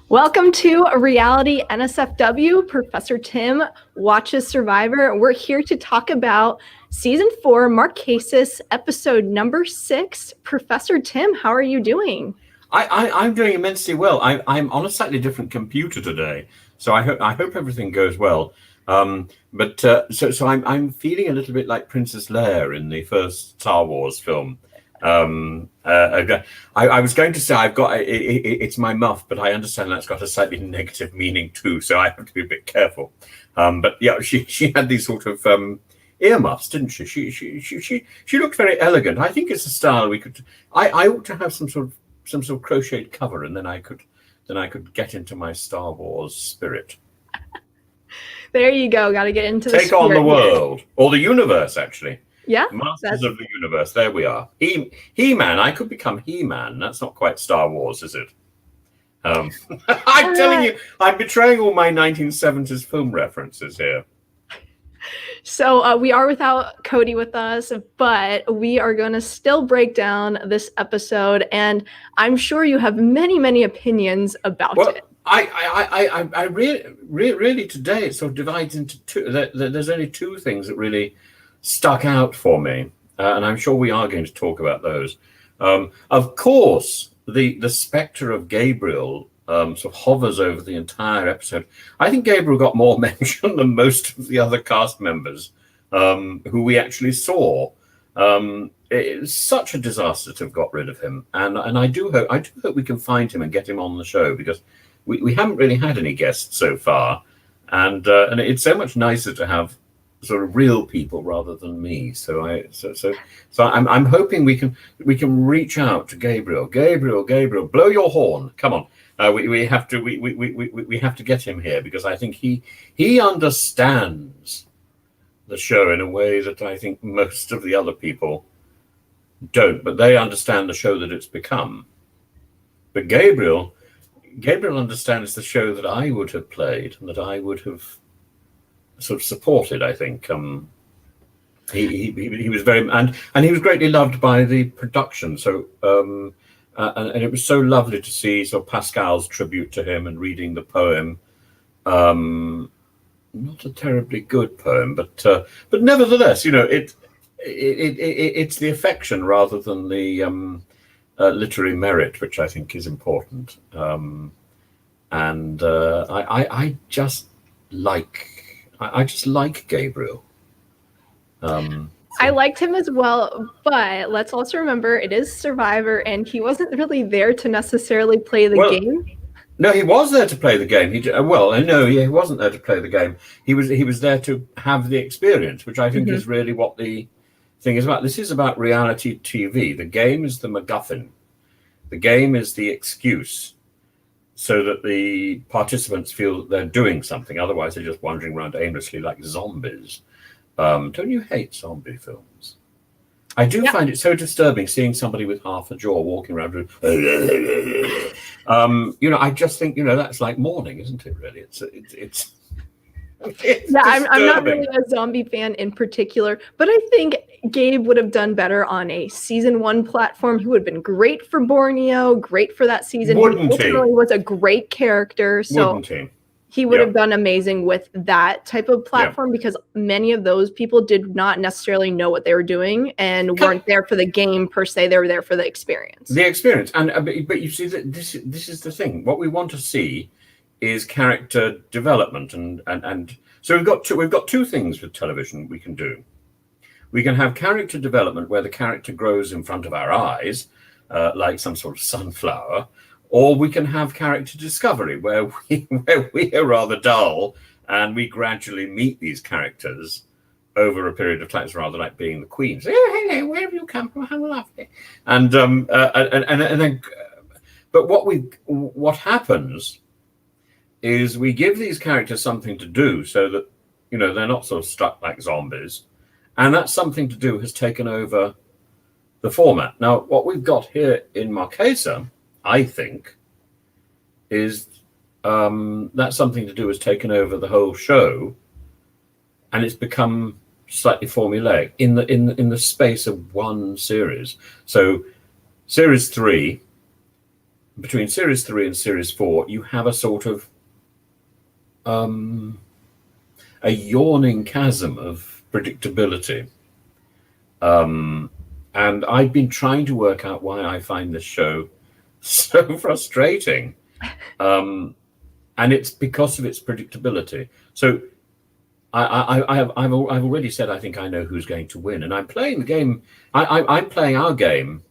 Welcome to Reality NSFW. Professor Tim watches Survivor. We're here to talk about Season 4, Marquesas, episode number 6. Professor Tim, how are you doing? I'm doing immensely well. I'm on a slightly different computer today, so I hope everything goes well. I'm feeling a little bit like Princess Leia in the first Star Wars film. I was going to say it's my muff, but I understand that's got a slightly negative meaning too, so I have to be a bit careful. But yeah, she had these sort of earmuffs, didn't she? She looked very elegant. I think it's a style we could. I ought to have some sort of crocheted cover, and then I could get into my Star Wars spirit. There you go. Got to get into take on the world or the universe, actually. Yeah, Masters of the Universe. There we are. He-Man. I could become He-Man. That's not quite Star Wars, is it? I'm telling you, I'm betraying all my 1970s film references here. So we are without Cody with us, but we are going to still break down this episode, and I'm sure you have many, many opinions about it. I really today it sort of divides into two. There's only two things that really stuck out for me, and I'm sure we are going to talk about those. Of course, the Specter of Gabriel sort of hovers over the entire episode. I think Gabriel got more mention than most of the other cast members who we actually saw. It's such a disaster to have got rid of him, and I do hope we can find him and get him on the show, because we haven't really had any guests so far, and it's so much nicer to have sort of real people rather than me. So I'm hoping we can reach out to Gabriel, blow your horn, come on. We have to get him here, because I think he understands the show in a way that I think most of the other people don't, but they understand the show that it's become. But Gabriel understands the show that I would have played and that I would have sort of supported. I think he was very, and he was greatly loved by the production. So and it was so lovely to see sort of Pascal's tribute to him and reading the poem. Not a terribly good poem, but nevertheless, it's the affection rather than the literary merit, which I think is important. I just like Gabriel. I liked him as well, but let's also remember it is Survivor, and he wasn't really there to necessarily play the game. No, he was there to play the game. He wasn't there to play the game. He was there to have the experience, which I think is really what the thing is about. This is about reality TV. The game is the MacGuffin. The game is the excuse, so that the participants feel that they're doing something. Otherwise, they're just wandering around aimlessly like zombies. Don't you hate zombie films? I do find it so disturbing seeing somebody with half a jaw walking around. I just think, that's like mourning, isn't it? Really, it's yeah, I'm not really a zombie fan in particular, but I think Gabe would have done better on a season 1 platform. He would have been great for Borneo, great for that season. Wouldn't he? He was a great character, so he would have done amazing with that type of platform, because many of those people did not necessarily know what they were doing and weren't there for the game per se. They were there for the experience. The experience, and but you see that this is the thing. What we want to see is character development, and so we've got two things with television we can do. We can have character development where the character grows in front of our eyes, like some sort of sunflower, or we can have character discovery where we are rather dull and we gradually meet these characters over a period of time. It's rather like being the queen. So, oh, hello, where have you come from? How lovely. And then, but what happens is we give these characters something to do so that, they're not sort of stuck like zombies. And that something to do has taken over the format. Now, what we've got here in Marquesas, I think, is that something to do has taken over the whole show, and it's become slightly formulaic in the space of one series. So, series 3 between series 3 and series 4, you have a sort of a yawning chasm of predictability. And I've been trying to work out why I find this show so frustrating. And it's because of its predictability. So I've already said I think I know who's going to win, and I'm playing the game. I'm playing our game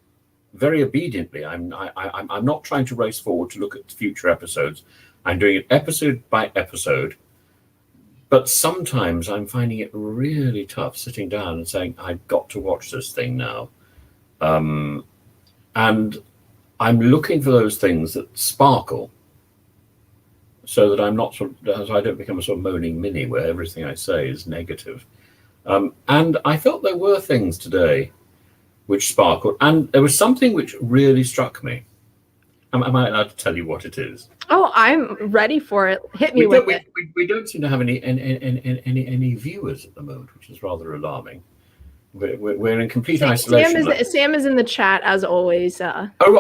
very obediently. I'm not trying to race forward to look at future episodes. I'm doing it episode by episode. But sometimes I'm finding it really tough sitting down and saying, I've got to watch this thing now. And I'm looking for those things that sparkle so that I'm not so I don't become a sort of moaning Minnie where everything I say is negative. And I felt there were things today which sparkled. And there was something which really struck me. Am I allowed to tell you what it is? Oh, I'm ready for it. Hit me with it. We don't seem to have any viewers at the moment, which is rather alarming. We're in complete isolation. Sam is in the chat as always. Yeah, I'm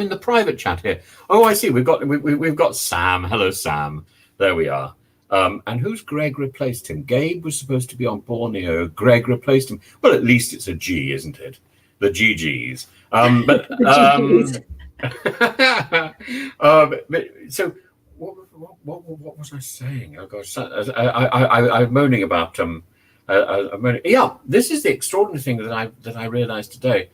in the private chat here. Oh, I see. We've got Sam. Hello, Sam. There we are. And who's Greg replaced him? Gabe was supposed to be on Borneo. Greg replaced him. Well, at least it's a G, isn't it? The GGs. But so what was I saying? Oh gosh, I'm moaning about yeah, this is the extraordinary thing that I realized today.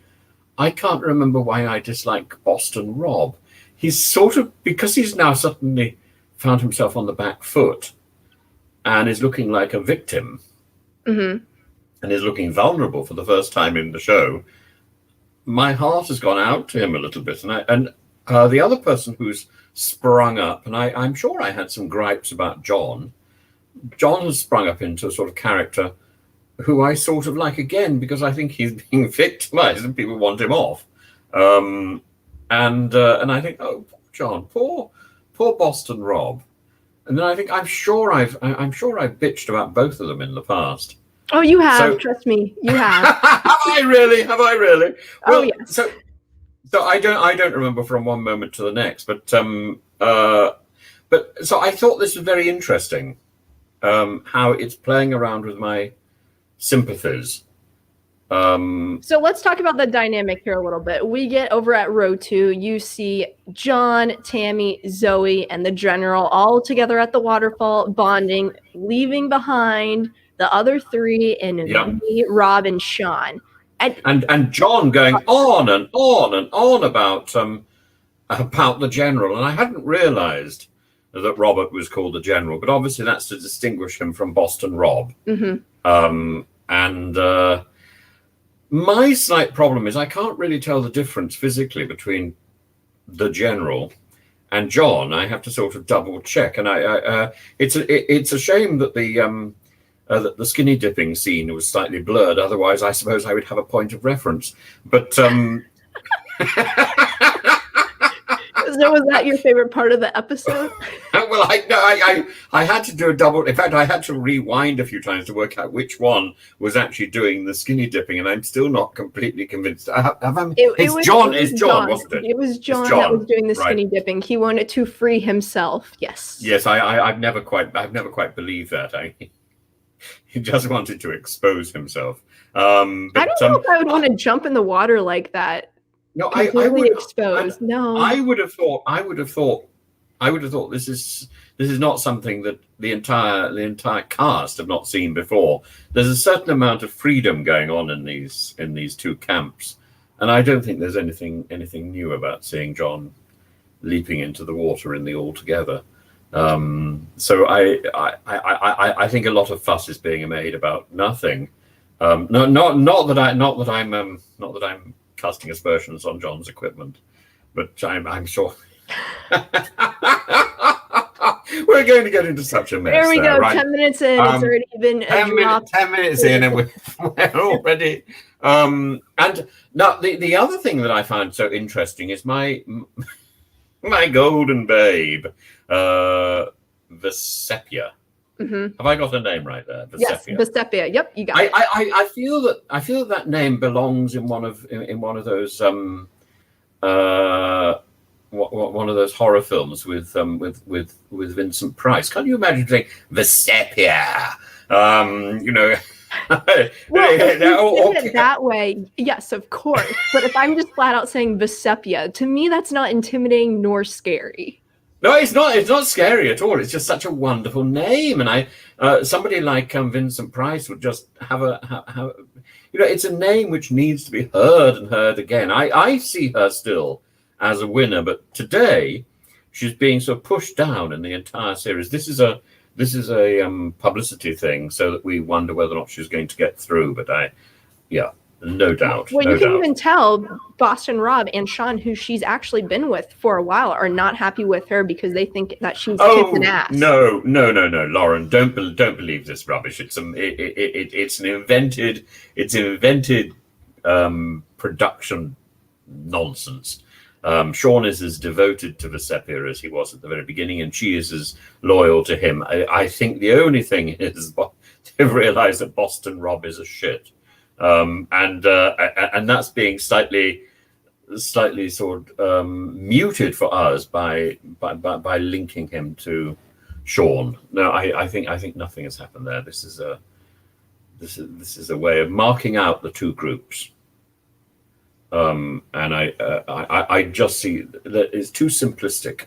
I can't remember why I dislike Boston Rob. He's sort of, because he's now suddenly found himself on the back foot and is looking like a victim, and is looking vulnerable for the first time in the show. My heart has gone out to him a little bit, and the other person who's sprung up, and I'm sure I had some gripes about John. John has sprung up into a sort of character who I sort of like again, because I think he's being victimized and people want him off. And I think, oh, poor John, poor Boston Rob. And then I think I'm sure I've bitched about both of them in the past. Oh, you have. Trust me, you have. Have I really? Well, oh, yes. So I don't remember from one moment to the next, but so I thought this was very interesting, how it's playing around with my sympathies. So let's talk about the dynamic here a little bit. We get over at row 2, you see John, Tammy, Zoe, and the General all together at the waterfall, bonding, leaving behind the other 3 in me, Rob, and Sean. And John going on and on and on about the General. And I hadn't realized that Robert was called the General, but obviously that's to distinguish him from Boston Rob. My slight problem is I can't really tell the difference physically between the General and John. I have to sort of double check, and it's a shame that the skinny dipping scene was slightly blurred. Otherwise, I suppose I would have a point of reference. But so was that your favorite part of the episode? Well, I had to do a double. In fact, I had to rewind a few times to work out which one was actually doing the skinny dipping, and I'm still not completely convinced. It's John, wasn't it? It was John that was doing the skinny dipping. He wanted to free himself. Yes. Yes, I've never quite believed that. He just wanted to expose himself. But, I don't know if I would want to jump in the water like that. No, I would exposed. No, I would have thought this is not something that the entire cast have not seen before. There's a certain amount of freedom going on in these 2 camps, and I don't think there's anything new about seeing John leaping into the water in the All Together. So I think a lot of fuss is being made about nothing. Not that I'm casting aspersions on John's equipment, but I'm sure we're going to get into such a mess. There we go. Right? 10 minutes in, it's already been 10 minutes in, and we're already. And now the other thing that I found so interesting is my golden babe, Vesepia. Have I got her name right there? Vesepia. Yes, Vesepia. Yep, you got it. I feel that name belongs in one of those one of those horror films with Vincent Price. Can't you imagine saying Vesepia? Well, if you say it that way, yes, of course. But if I'm just flat out saying Vesepia, to me, that's not intimidating nor scary. No, it's not. It's not scary at all. It's just such a wonderful name, and somebody like Vincent Price would just have it's a name which needs to be heard and heard again. I see her still as a winner, but today she's being sort of pushed down in the entire series. This is a publicity thing, so that we wonder whether or not she's going to get through. But no doubt. Well, no you can doubt. even tell Boston Rob and Sean, who she's actually been with for a while, are not happy with her because they think that she's kicking ass. No, Lauren, don't believe this rubbish. It's an invented production nonsense. Sean is as devoted to Vesepia as he was at the very beginning, and she is as loyal to him. I think the only thing is they've realized that Boston Rob is a shit. And that's being slightly sort of muted for us by linking him to Sean. No, I think nothing has happened there. This is a way of marking out the two groups. And I just see that it's too simplistic.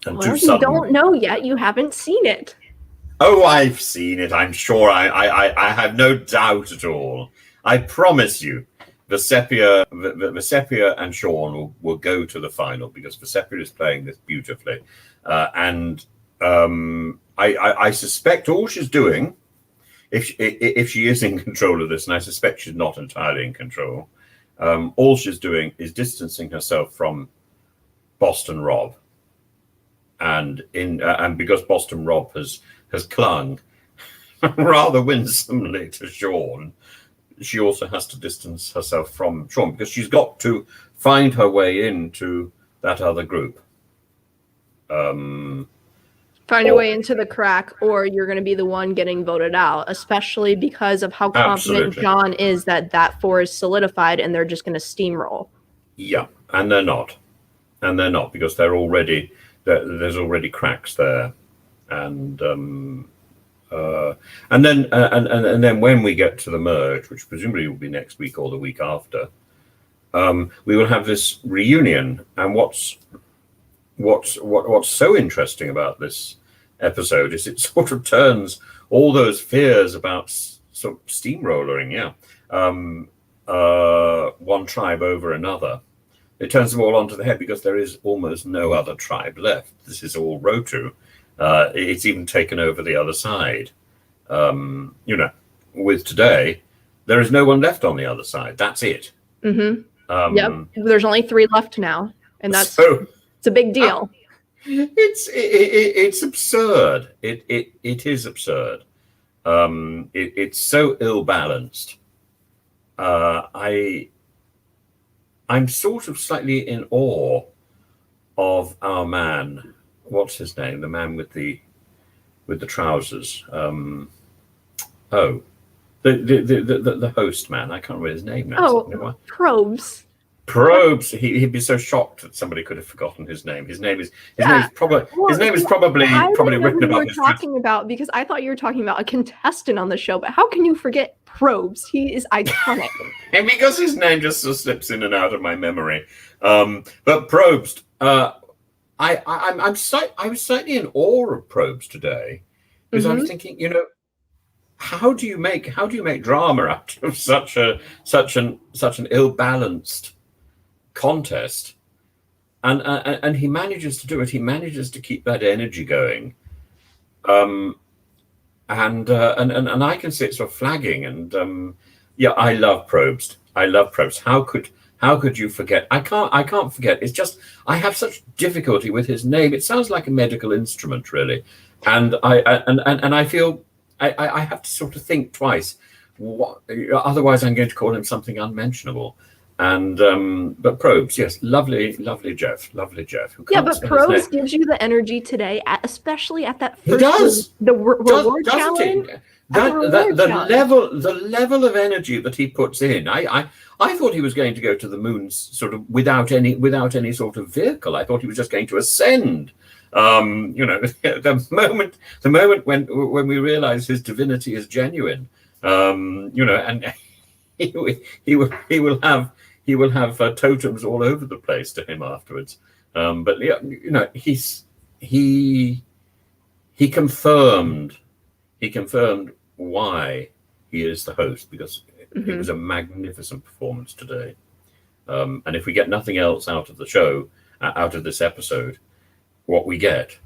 And well, you don't know yet. You haven't seen it. Oh, I've seen it. I'm sure. I have no doubt at all. I promise you, Vesepia and Sean will go to the final because Vesepia is playing this beautifully, and I suspect all she's doing, if she is in control of this, and I suspect she's not entirely in control, all she's doing is distancing herself from Boston Rob, and because Boston Rob has clung rather winsomely to Sean, she also has to distance herself from Sean because she's got to find her way into that other group. Find your way into the crack, or you're going to be the one getting voted out, especially because of how confident John is that 4 is solidified and they're just going to steamroll. Yeah, and they're not. Because there's already cracks there. And then when we get to the merge, which presumably will be next week or the week after, we will have this reunion. And what's so interesting about this episode is it sort of turns all those fears about sort of steamrolling, one tribe over another. It turns them all onto the head because there is almost no other tribe left. This is all Rotu. It's even taken over the other side. With today, there is no one left on the other side. That's it. Mm-hmm. Yep. There's only 3 left now, and it's a big deal. It's absurd. It is absurd. It's so ill balanced. I'm sort of slightly in awe of our man. What's his name? The man with the trousers. The host man. I can't remember his name now. Oh, Probes. Probes. He'd be so shocked that somebody could have forgotten his name. His name is probably written about. His talking about because I thought you were talking about a contestant on the show, but how can you forget Probes? He is iconic. And because his name just sort of slips in and out of my memory. But Probes. I was slightly in awe of Probes today because I was thinking, how do you make drama out of such an ill-balanced contest? And he manages to do it. He manages to keep that energy going. And I can see it sort of flagging. And I love Probes. How could you forget? I can't forget. It's just I have such difficulty with his name. It sounds like a medical instrument, really, and I feel I have to sort of think twice. Otherwise, I'm going to call him something unmentionable. And but Probes, yes, lovely Jeff. But Probes gives you the energy today, especially at that first. He does the reward challenge. the level of energy that he puts in. I thought he was going to go to the moon sort of without any sort of vehicle. I thought he was just going to ascend. The moment when we realize his divinity is genuine, and he will have totems all over the place to him afterwards. But he confirmed why he is the host, because it was a magnificent performance today. And if we get nothing else out of the show, out of this episode, what we get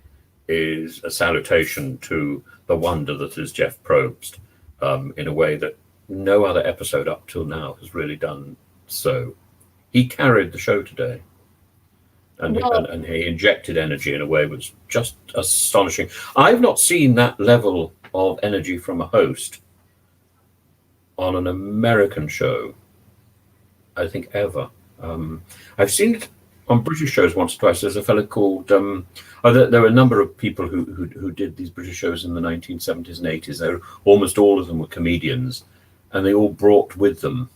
is a salutation to the wonder that is Jeff Probst, in a way that no other episode up till now has really done so. He carried the show today. And he injected energy in a way that was just astonishing. I've not seen that level of energy from a host on an American show, I think, ever. I've seen it on British shows once or twice. There's a fellow called there were a number of people who did these British shows in the 1970s and 80s. Almost all of them were comedians, and they all brought with them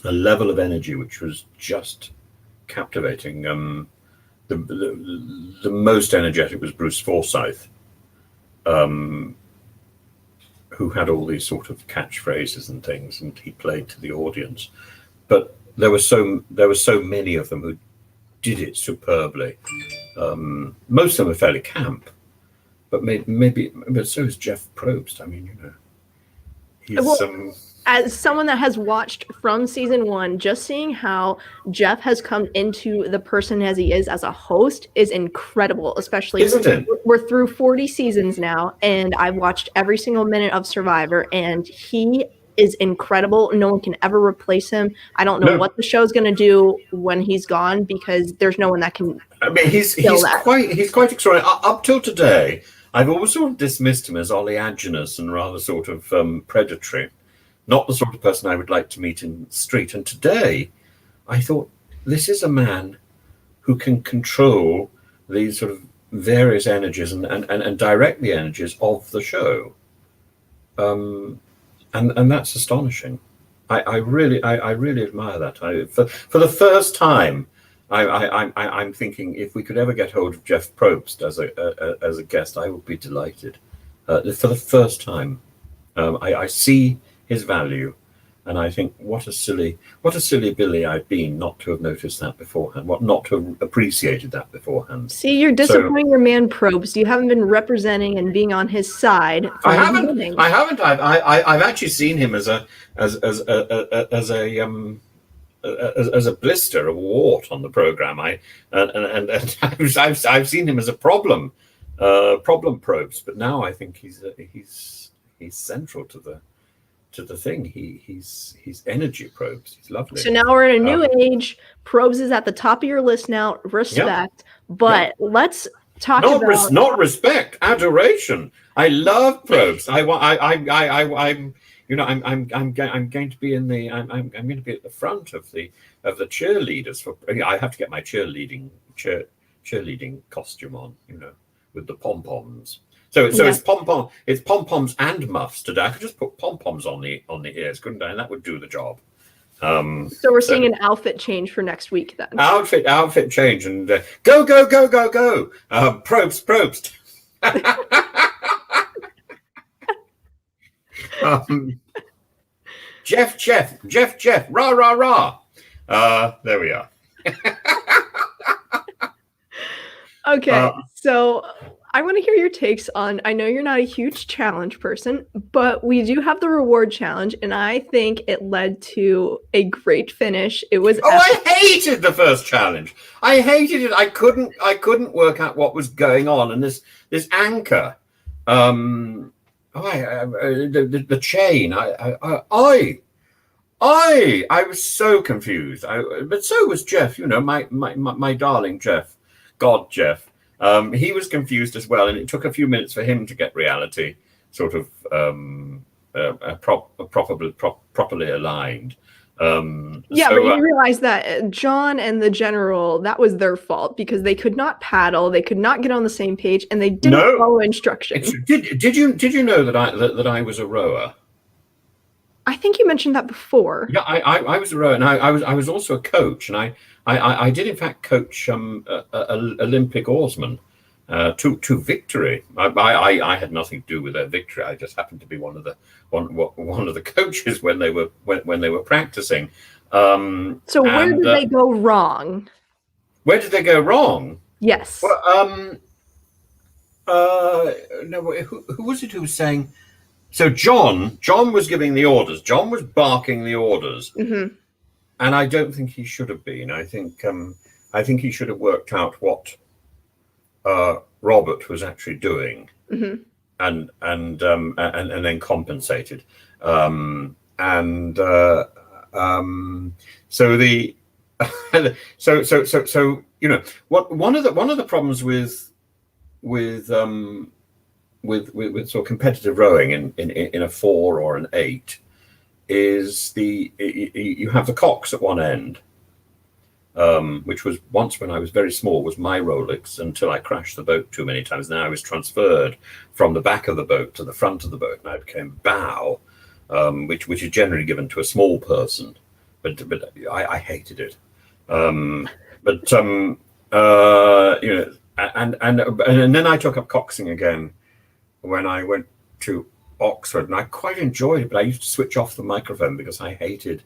a level of energy which was just captivating. The most energetic was Bruce Forsyth, who had all these sort of catchphrases and things, and he played to the audience. But there were so many of them who did it superbly. Most of them are fairly camp, but but so is Jeff Probst. I mean, he's as someone that has watched from season 1, just seeing how Jeff has come into the person as he is as a host is incredible, especially we're through 40 seasons now, and I've watched every single minute of Survivor, and he is incredible. No one can ever replace him. I don't know what the show's going to do when he's gone, because there's no one that can. I mean, he's quite extraordinary. Up till today, I've always sort of dismissed him as oleaginous and rather sort of predatory. Not the sort of person I would like to meet in the street. And today, I thought, this is a man who can control these sort of various energies and direct the energies of the show. And that's astonishing. I really admire that. For the first time, I'm thinking, if we could ever get hold of Jeff Probst as a guest, I would be delighted. For the first time, I see his value, and I think what a silly Billy I've been not to have noticed that beforehand, not to have appreciated that beforehand. See, you're disappointing your man Probst. You haven't been representing and being on his side. I haven't. I've actually seen him as a blister, a wart on the program. I've seen him as a problem Probst, but now I think he's central to the thing. He's energy Probst. He's lovely. So now we're in a new age. Probst is at the top of your list now. Respect, but let's talk about not respect, adoration. I love Probst. I'm going to be I'm going to be at the front of the cheerleaders. I have to get my cheerleading costume on, with the pom-poms. So it's pom-poms and muffs today. I could just put pom-poms on the ears, couldn't I? And that would do the job. So we're seeing an outfit change for next week then. Outfit change, and go. Probst. Jeff, rah. There we are. Okay, so I want to hear your takes on, I know you're not a huge challenge person, but we do have the reward challenge, and I think it led to a great finish. It was I hated the first challenge. I hated it. I couldn't work out what was going on, and this anchor, the chain. I was so confused. But so was Jeff. My darling Jeff, Jeff. He was confused as well, and it took a few minutes for him to get reality sort of properly aligned. Yeah, but you realize that John and the general, that was their fault because they could not paddle, they could not get on the same page, and they didn't follow instructions. Did you know that I was a rower? I think you mentioned that before. Yeah, I was a rower, and I was also a coach, and I did in fact coach Olympic oarsmen to victory. I had nothing to do with their victory. I just happened to be one of the coaches when they were practicing. So where did they go wrong? Where did they go wrong? Yes. Well, no, who was it who was saying? So John was giving the orders. John was barking the orders, and I don't think he should have been. I think he should have worked out what Robert was actually doing, and then compensated. So the so you know what one of the problems with sort of competitive rowing in a 4 or an 8 is you have the cocks at one end, which was once when I was very small was my Rolex until I crashed the boat too many times. Now I was transferred from the back of the boat to the front of the boat, and I became bow, which is generally given to a small person, but I hated it. You know, and then I took up coxing again when I went to Oxford, and I quite enjoyed it, but I used to switch off the microphone because I hated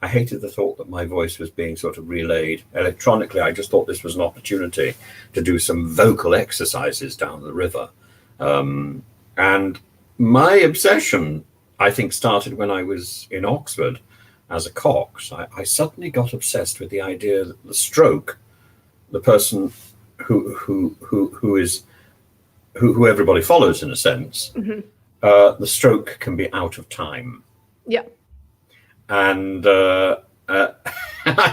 the thought that my voice was being sort of relayed electronically. I just thought this was an opportunity to do some vocal exercises down the river. And my obsession, I think, started when I was in Oxford as a cox. I suddenly got obsessed with the idea that the stroke, the person who everybody follows in a sense, the stroke can be out of time. Yeah. And I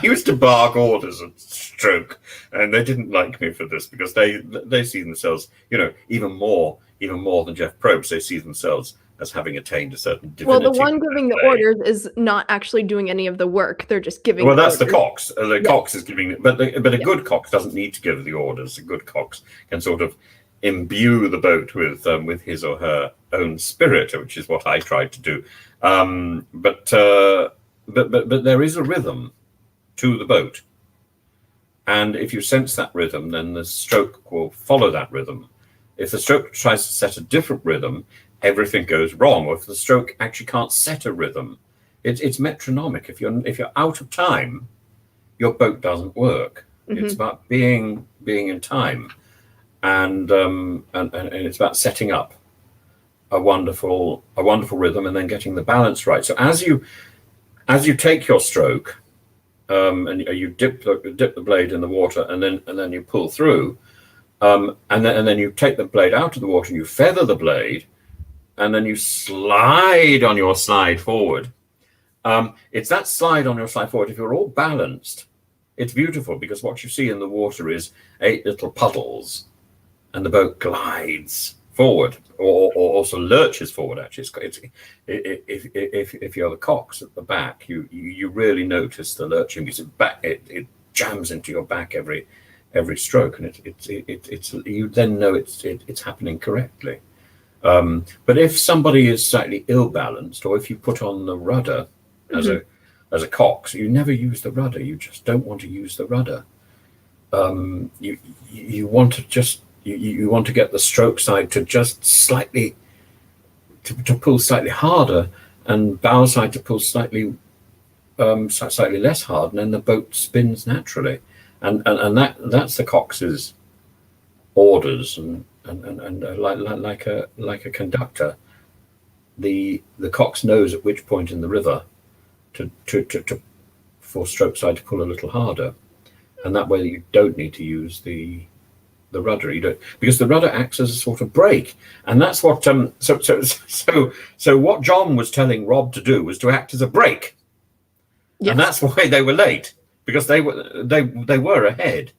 used to bark orders at stroke, and they didn't like me for this because they see themselves, you know, even more than Jeff Probst, they see themselves as having attained a certain divinity. Well, the one giving the orders is not actually doing any of the work. They're just giving. Well, that's the cox. The cox is giving, but a good cox doesn't need to give the orders. A good cox can sort of imbue the boat with his or her own spirit, which is what I tried to do. But there is a rhythm to the boat, and if you sense that rhythm, then the stroke will follow that rhythm. If the stroke tries to set a different rhythm, everything goes wrong. Or if the stroke actually can't set a rhythm, it's metronomic. If you're out of time, your boat doesn't work. It's about being in time. And it's about setting up a wonderful rhythm and then getting the balance right. So as you take your stroke, and you dip the blade in the water, and then you pull through, and then you take the blade out of the water and you feather the blade, and then you slide on your slide forward. It's that slide on your slide forward. If you're all balanced, it's beautiful because what you see in the water is 8 little puddles. And the boat glides forward, or also lurches forward. Actually, if you're the cox at the back, you really notice the lurching because it jams into your back every stroke, and it's you then know it's happening correctly. But if somebody is slightly ill balanced, or if you put on the rudder as a cox, you never use the rudder. You just don't want to use the rudder. You want to just. You want to get the stroke side to just slightly to pull slightly harder, and bow side to pull slightly less hard, and then the boat spins naturally. And that's the cox's orders, and like a conductor, the cox knows at which point in the river to for stroke side to pull a little harder, and that way you don't need to use the rudder. You don't, because the rudder acts as a sort of brake, and that's what so what John was telling Rob to do was to act as a brake. Yes. And that's why they were late, because they were ahead,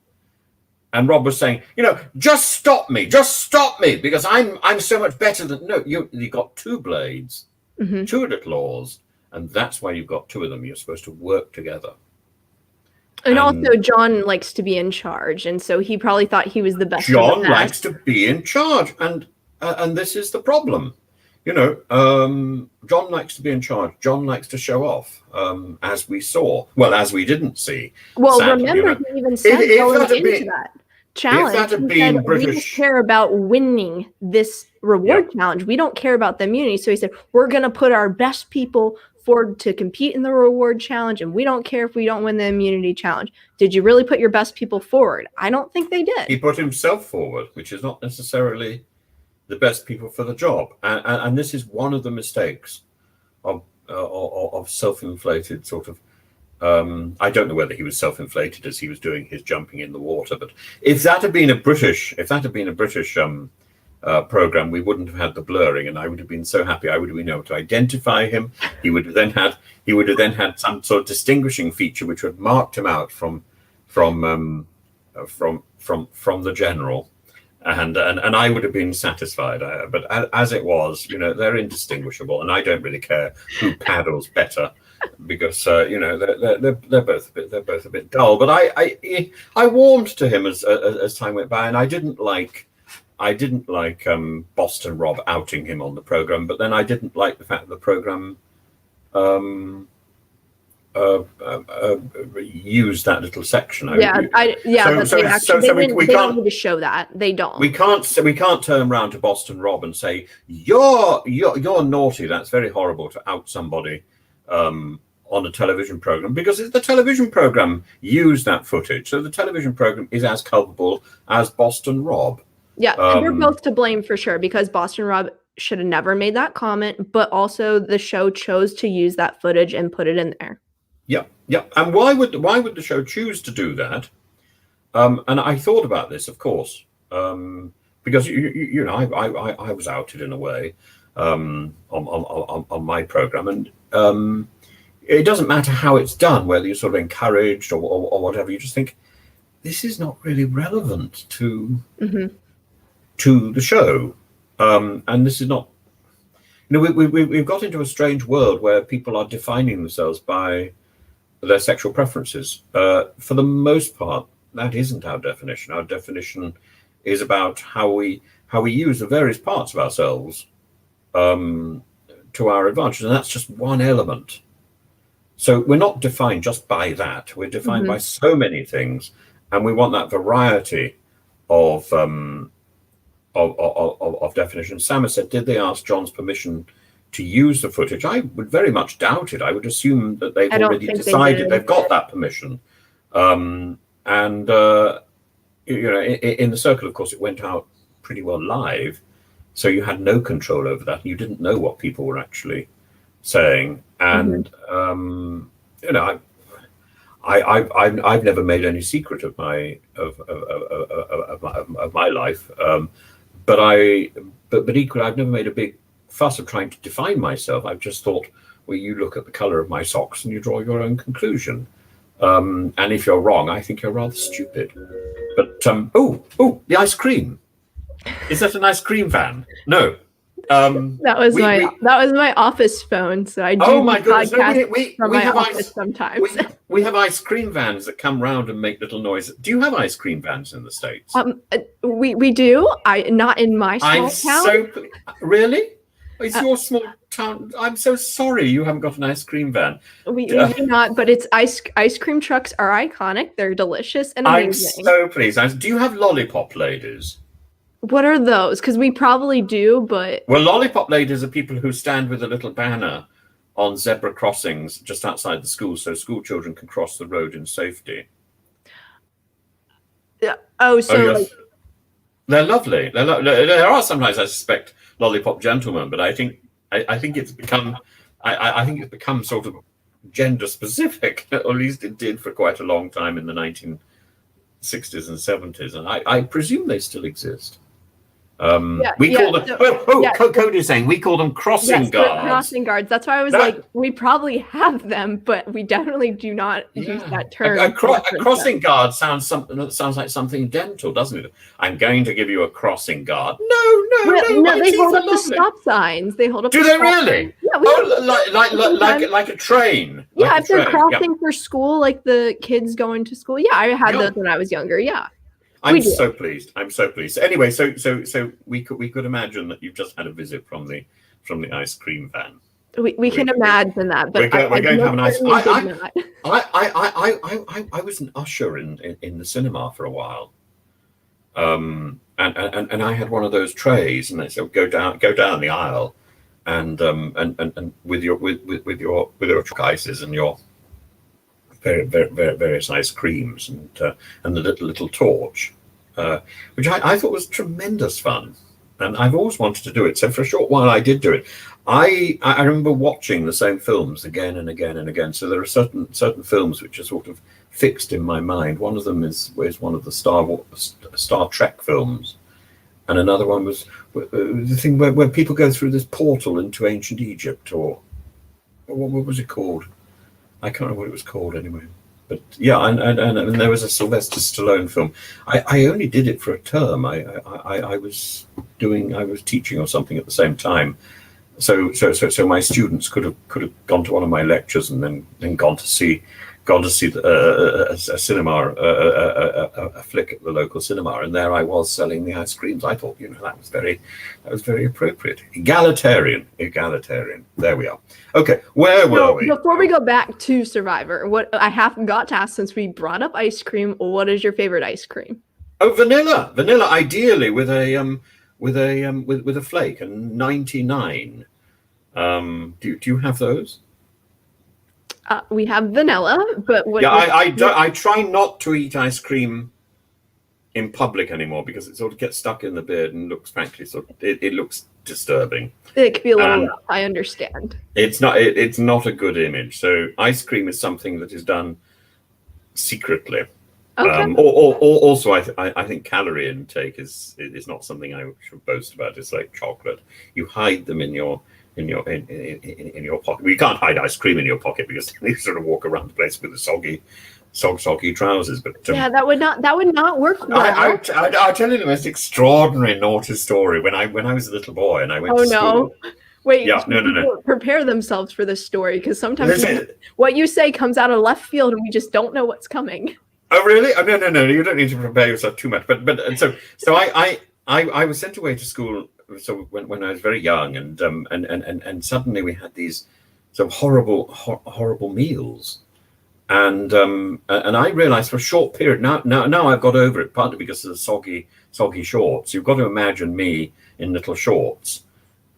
and Rob was saying, you know, just stop me, because I'm so much better than. No, you got 2 blades, 2 little oars, And that's why you've got two of them. You're supposed to work together. And also, John likes to be in charge, and so he probably thought he was the best. John likes to be in charge, and this is the problem. John likes to be in charge. John likes to show off, as we saw. Well, as we didn't see. Well, sadly, remember, he even said going into that challenge, if that had been British, we don't care about winning this reward challenge. We don't care about the immunity. So he said, we're going to put our best people forward to compete in the reward challenge, and we don't care if we don't win the immunity challenge. Did you really put your best people forward? I don't think they did. He put himself forward, which is not necessarily the best people for the job, and this is one of the mistakes of self-inflated sort of. I don't know whether he was self-inflated as he was doing his jumping in the water, but if that had been a British program, we wouldn't have had the blurring, and I would have been so happy. I would have been able to identify him. He would have then had some sort of distinguishing feature which would have marked him out from the general, and I would have been satisfied. But as it was, they're indistinguishable, and I don't really care who paddles better, because they're both a bit dull. But I warmed to him as time went by, and I didn't like Boston Rob outing him on the program, but then I didn't like the fact that the program used that little section. They don't need to show that. They don't. We can't turn around to Boston Rob and say you're naughty. That's very horrible to out somebody on a television program, because the television program used that footage. So the television program is as culpable as Boston Rob. Yeah, and they're both to blame for sure, because Boston Rob should have never made that comment, but also the show chose to use that footage and put it in there. Yeah. And why would the show choose to do that? And I thought about this, of course, because I was outed in a way on my program, and it doesn't matter how it's done, whether you're sort of encouraged or whatever. You just think this is not really relevant to. Mm-hmm. To the show, and this is not. We've got into a strange world where people are defining themselves by their sexual preferences. For the most part, that isn't our definition. Our definition is about how we use the various parts of ourselves to our advantage, and that's just one element. So we're not defined just by that. We're defined by so many things, and we want that variety of definition. Sam has said, did they ask John's permission to use the footage? I would very much doubt it. I would assume that they've already decided they've got that permission. In the circle, of course, it went out pretty well live, so you had no control over that. You didn't know what people were actually saying, and I've never made any secret of my life. But equally, I've never made a big fuss of trying to define myself. I've just thought, well, you look at the color of my socks and you draw your own conclusion. And if you're wrong, I think you're rather stupid. But the ice cream. Is that an ice cream van? No. That was my office phone. So I do podcast from my office sometimes. We have ice cream vans that come round and make little noises. Do you have ice cream vans in the States? We do. Not in my small town. Really? It's your small town. I'm so sorry you haven't got an ice cream van. We do not, but it's ice cream trucks are iconic. They're delicious and amazing. I'm so pleased. Do you have lollipop ladies? What are those? Because we probably do, but... Well, lollipop ladies are people who stand with a little banner on zebra crossings just outside the school, so school children can cross the road in safety. Yeah. Yes. They're lovely. There are sometimes, I suspect, lollipop gentlemen, but I think it's become sort of gender specific, or at least it did for quite a long time in the 1960s and 70s, and I presume they still exist. We call them. Cody's saying we call them crossing guards. Crossing guards. That's why I was like, we probably have them, but we definitely do not use that term. A crossing guard sounds like something dental, doesn't it? I'm going to give you a crossing guard. No. They hold up the stop signs. They hold up. Do they really? Yeah. Like a train. Yeah, if they're crossing for school, like the kids going to school. Yeah, I had those when I was younger. Yeah. I'm so pleased. Anyway, so we could imagine that you've just had a visit from the ice cream van. We can imagine that, but we're going to have a nice. I was an usher in the cinema for a while, and I had one of those trays, and they said go down the aisle, and with your ices and your various ice creams and the little torch, which I thought was tremendous fun, and I've always wanted to do it. So for a short while I did do it. I remember watching the same films again and again and again. So there are certain films which are sort of fixed in my mind. One of them is one of the Star Trek films, and another one was the thing where people go through this portal into ancient Egypt, or what was it called? I can't remember what it was called anyway. But yeah, and there was a Sylvester Stallone film. I only did it for a term. I was teaching or something at the same time. So my students could have gone to one of my lectures and then gone to see a cinema, a flick at the local cinema, and there I was selling the ice creams. I thought, that was very appropriate. Egalitarian. There we are. Okay, where were we? Before we go back to Survivor, what I have got to ask, since we brought up ice cream, what is your favorite ice cream? Oh, vanilla, ideally with a flake, and 99. Do you have those? We have vanilla, but I try not to eat ice cream in public anymore because it sort of gets stuck in the beard and looks, frankly, it looks disturbing. It could be a little rough. I understand. It's not a good image. So ice cream is something that is done secretly. Okay. Also, I think calorie intake is not something I should boast about. It's like chocolate. You hide them in your pocket. Well, you can't hide ice cream in your pocket because you sort of walk around the place with the soggy trousers. But that would not work well. I'll tell you the most extraordinary naughty story. When I was a little boy and I went to school. Wait, no. Prepare themselves for this story, because sometimes what you say comes out of left field and we just don't know what's coming. Oh, really? Oh, no. You don't need to prepare yourself too much. But so I was sent away to school. So when I was very young, and suddenly we had these sort of horrible meals, and I realized for a short period now I've got over it, partly because of the soggy shorts. You've got to imagine me in little shorts,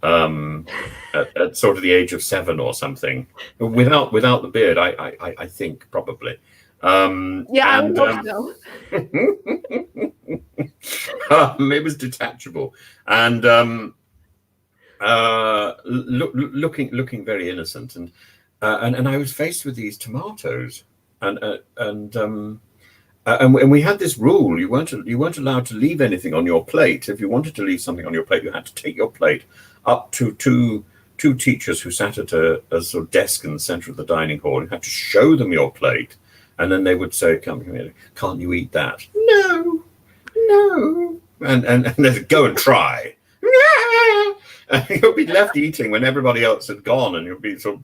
at sort of the age of 7 or something, without the beard. I think probably. I would hope so. It was detachable and looking very innocent, and I was faced with these tomatoes, and we had this rule: you weren't allowed to leave anything on your plate. If you wanted to leave something on your plate, you had to take your plate up to two teachers who sat at a sort of desk in the center of the dining hall. You had to show them your plate. And then they would say, "Come here, can't you eat that?" No. And they'd go and try. And you'll be left eating when everybody else had gone, and you'll be sort of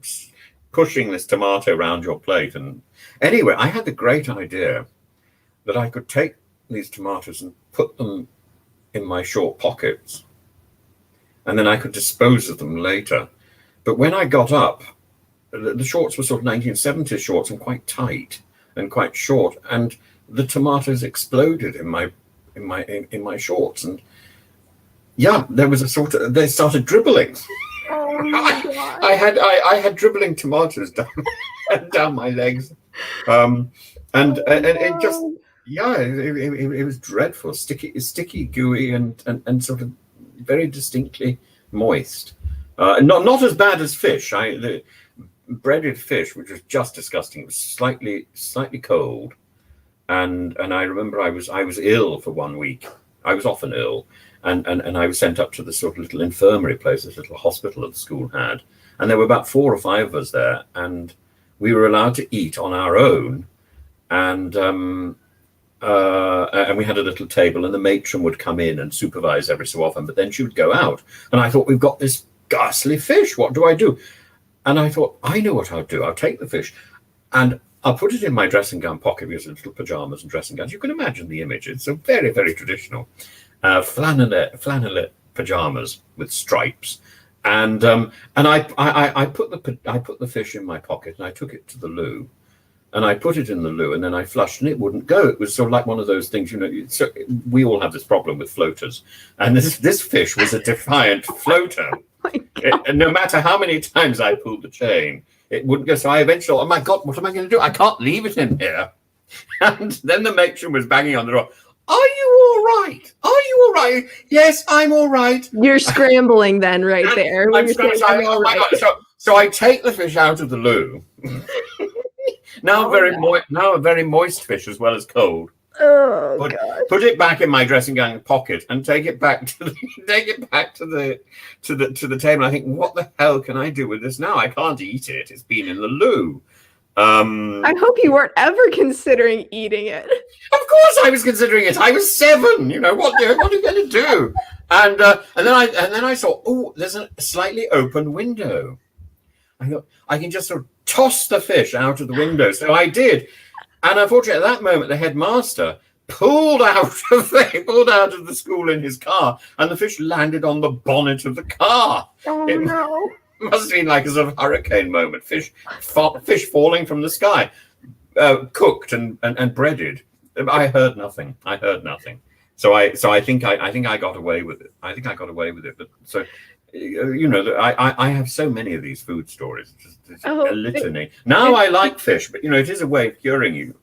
pushing this tomato around your plate. And anyway, I had the great idea that I could take these tomatoes and put them in my short pockets, and then I could dispose of them later. But when I got up, the shorts were sort of 1970s shorts and quite tight and quite short, and the tomatoes exploded in my shorts, and there was they started dribbling. Oh my God. I had dribbling tomatoes down my legs, and it just it was dreadful, sticky, gooey, and sort of very distinctly moist. Not as bad as fish. The breaded fish, which was just disgusting. It was slightly cold, and I remember I was ill for 1 week. I was often ill, and I was sent up to this sort of little infirmary place, this little hospital that the school had, and there were about 4 or 5 of us there, and we were allowed to eat on our own, and we had a little table, and the matron would come in and supervise every so often, but then she would go out, and I thought, we've got this ghastly fish, what do I do? And I thought, I know what I'll do. I'll take the fish and I'll put it in my dressing gown pocket, because it's little pajamas and dressing gowns. You can imagine the image. It's a very, very traditional flannelette pajamas with stripes. And I put the fish in my pocket, and I took it to the loo. And I put it in the loo, and then I flushed, and it wouldn't go. It was sort of like one of those things, so we all have this problem with floaters. And this fish was a defiant floater. And no matter how many times I pulled the chain, it wouldn't go. So I eventually, oh my God, what am I going to do? I can't leave it in here. And then the matron was banging on the door. Are you all right? Are you all right? Yes, I'm all right. You're scrambling then right there. So I take the fish out of the loo. Now a very moist fish as well as cold. Oh God! Put it back in my dressing gown pocket and take it back to the table. I think, what the hell can I do with this now? I can't eat it. It's been in the loo. I hope you weren't ever considering eating it. Of course, I was considering it. I was 7. What are you going to do? And then I saw, oh, there's a slightly open window. I thought, I can just sort of toss the fish out of the window. So I did. And unfortunately, at that moment, the headmaster pulled out of the school in his car, and the fish landed on the bonnet of the car. Oh, no. It must have been like a sort of hurricane moment. Fish falling from the sky, cooked and breaded. I heard nothing. So I think I got away with it. But so, I have so many of these food stories. It's a litany. Now I like fish, but it is a way of curing you.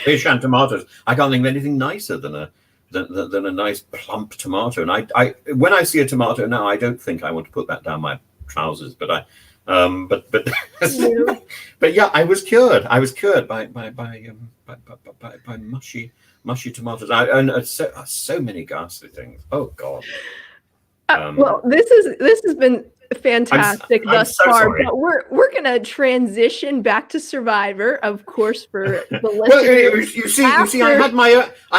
Fish and tomatoes. I can't think of anything nicer than a nice plump tomato. And I when I see a tomato now, I don't think I want to put that down my trousers. But but yeah, I was cured. By mushy tomatoes. And so many ghastly things. Oh God. Well, this has been fantastic thus far, sorry. but we're gonna transition back to Survivor, of course, for the listeners. Well, you see, I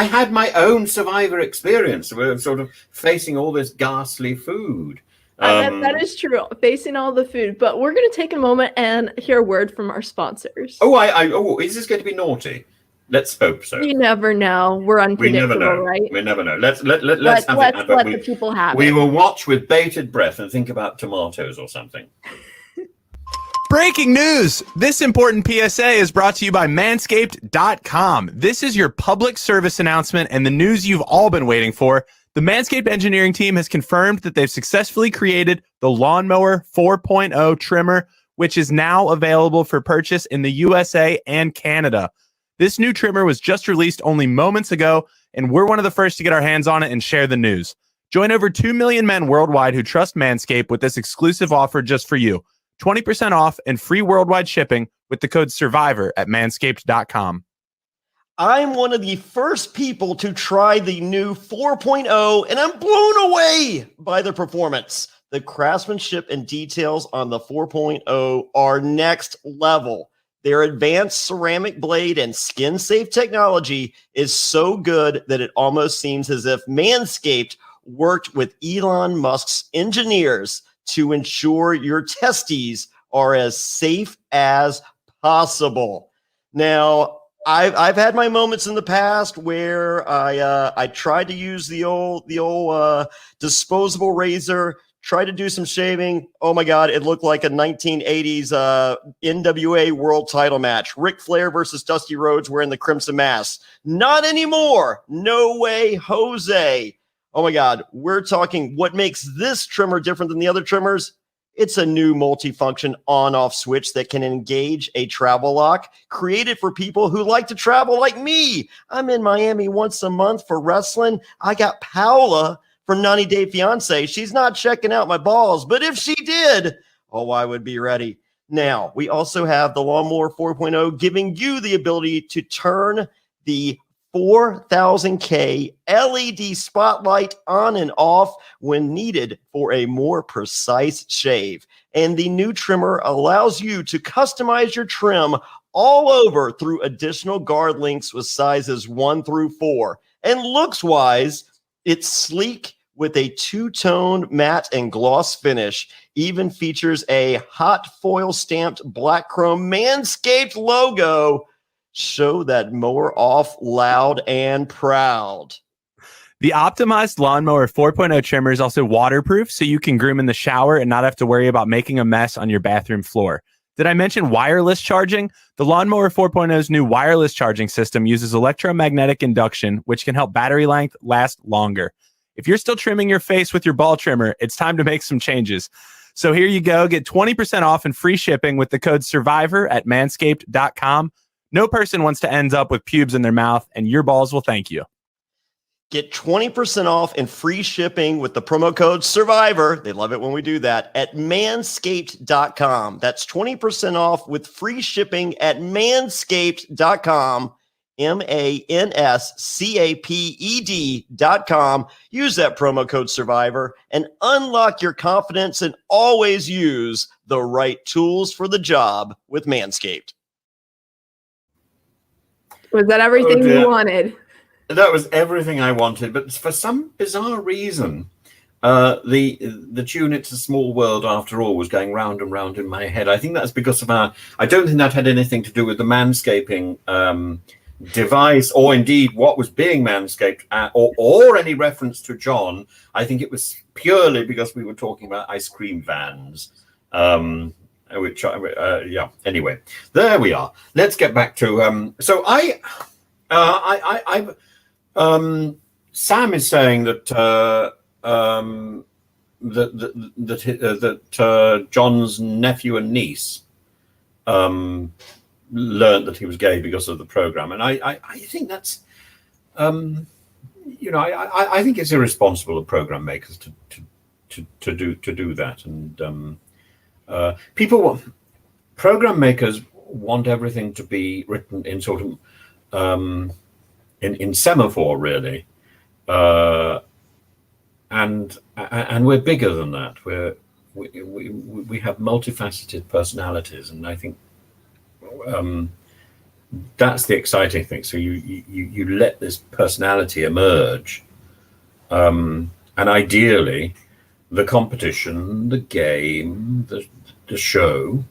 had my own Survivor experience. We're sort of facing all this ghastly food. That is true, facing all the food. But we're gonna take a moment and hear a word from our sponsors. Is this going to be naughty? Let's hope so. You never know. We're unpredictable, right? We never know. Let's let the people have it. We will watch with bated breath and think about tomatoes or something. Breaking news! This important PSA is brought to you by Manscaped.com. This is your public service announcement and the news you've all been waiting for. The Manscaped engineering team has confirmed that they've successfully created the Lawnmower 4.0 trimmer, which is now available for purchase in the USA and Canada. This new trimmer was just released only moments ago, and we're one of the first to get our hands on it and share the news. Join over 2 million men worldwide who trust Manscaped with this exclusive offer just for you. 20% off and free worldwide shipping with the code SURVIVOR at manscaped.com. I'm one of the first people to try the new 4.0, and I'm blown away by the performance. The craftsmanship and details on the 4.0 are next level. Their advanced ceramic blade and skin-safe technology is so good that it almost seems as if Manscaped worked with Elon Musk's engineers to ensure your testes are as safe as possible. Now, I've had my moments in the past where I tried to use the old disposable razor. Tried to do some shaving. Oh my God, it looked like a 1980s NWA world title match. Ric Flair versus Dusty Rhodes wearing the Crimson Mask. Not anymore. No way, Jose. Oh my God, we're talking what makes this trimmer different than the other trimmers. It's a new multifunction on-off switch that can engage a travel lock, created for people who like to travel like me. I'm in Miami once a month for wrestling. I got Paola from 90 Day Fiance. She's not checking out my balls, but if she did, I would be ready. Now, we also have the Lawnmower 4.0 giving you the ability to turn the 4000K LED spotlight on and off when needed for a more precise shave. And the new trimmer allows you to customize your trim all over through additional guard links with sizes 1 through 4. And looks-wise, it's sleek with a two-tone matte and gloss finish. Even features a hot foil stamped black chrome Manscaped logo. Show that mower off loud and proud. The optimized Lawnmower 4.0 trimmer is also waterproof, so you can groom in the shower and not have to worry about making a mess on your bathroom floor. Did I mention wireless charging? The Lawnmower 4.0's new wireless charging system uses electromagnetic induction, which can help battery length last longer. If you're still trimming your face with your ball trimmer, it's time to make some changes. So here you go. Get 20% off and free shipping with the code SURVIVOR at manscaped.com. No person wants to end up with pubes in their mouth, and your balls will thank you. Get 20% off and free shipping with the promo code SURVIVOR. They love it when we do that at manscaped.com. That's 20% off with free shipping at manscaped.com. manscaped.com. Use that promo code SURVIVOR and unlock your confidence and always use the right tools for the job with Manscaped. Was that everything you wanted? That was everything I wanted, but for some bizarre reason, the tune "It's a Small World" after all was going round and round in my head. I think that's because of I don't think that had anything to do with the manscaping device, or indeed what was being manscaped, or any reference to John. I think it was purely because we were talking about ice cream vans. Which anyway, there we are. Let's get back to Sam is saying that John's nephew and niece learned that he was gay because of the program, and I think that's I think it's irresponsible of program makers to do that, and program makers want everything to be written in sort of in semaphore, really, and we're bigger than that. We have multifaceted personalities, and I think that's the exciting thing. So you let this personality emerge, and ideally, the competition, the game, the show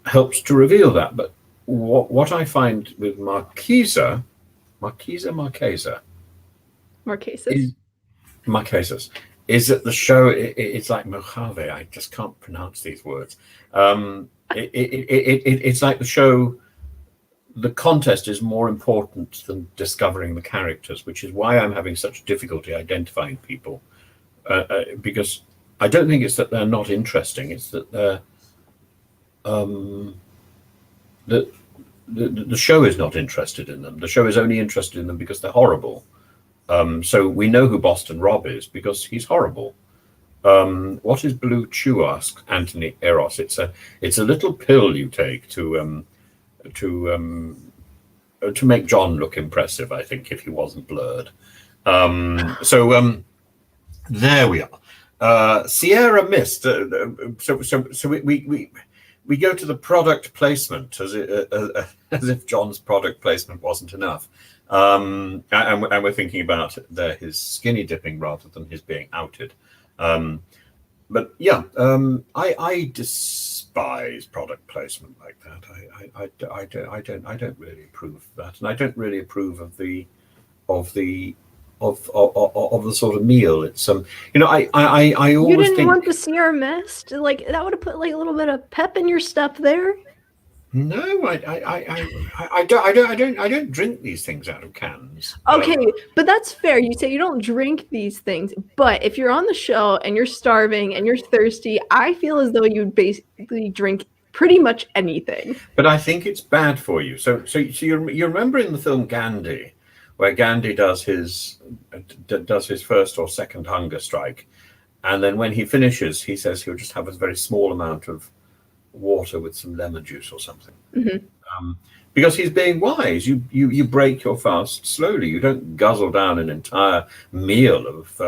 helps to reveal that. But what I find with Marquesas is that the show it's like Mojave. I just can't pronounce these words. It's like the show. The contest is more important than discovering the characters, which is why I'm having such difficulty identifying people. Because I don't think it's that they're not interesting. It's that they're the show is not interested in them. The show is only interested in them because they're horrible. So we know who Boston Rob is because he's horrible. What is Blue Chew? Asks Anthony Eros. It's a little pill you take to make John look impressive. I think if he wasn't blurred. There we are. Sierra Mist. So we go to the product placement as if John's product placement wasn't enough, and we're thinking about his skinny dipping rather than his being outed. But yeah, I despise product placement like that. I don't really approve of that, and I don't really approve of the sort of meal. It's I always you didn't think, want the Sierra Mist, like that would have put like a little bit of pep in your step there. No, I don't drink these things out of cans. Okay, but that's fair. You say you don't drink these things, but if you're on the show and you're starving and you're thirsty, I feel as though you'd basically drink pretty much anything. But I think it's bad for you. So you remember in the film Gandhi, where Gandhi does his first or second hunger strike, and then when he finishes, he says he'll just have a very small amount of water with some lemon juice or something. Mm-hmm. Because he's being wise. You break your fast slowly. You don't guzzle down an entire meal of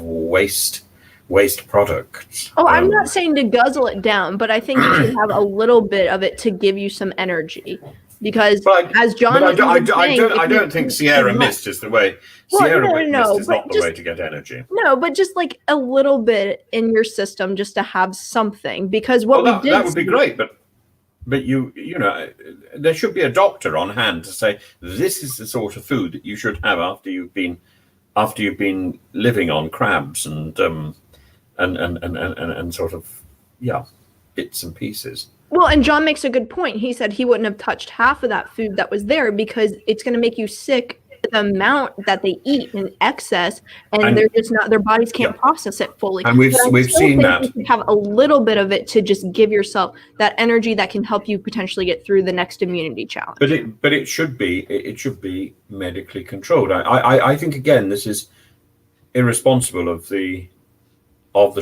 waste products. Oh, I'm not saying to guzzle it down, but I think you should have a little bit of it to give you some energy. Because as John, I don't think Sierra Mist is the way. Sierra Mist is not the way to get energy. No, but just like a little bit in your system, just to have something. Because that would be great, but you know, there should be a doctor on hand to say this is the sort of food that you should have after you've been living on crabs and sort of bits and pieces. Well, and John makes a good point. He said he wouldn't have touched half of that food that was there because it's going to make you sick. The amount that they eat in excess, and they're just not, their bodies can't process it fully. And we've seen that. You can have a little bit of it to just give yourself that energy that can help you potentially get through the next immunity challenge. But it should be medically controlled. I think again this is irresponsible of the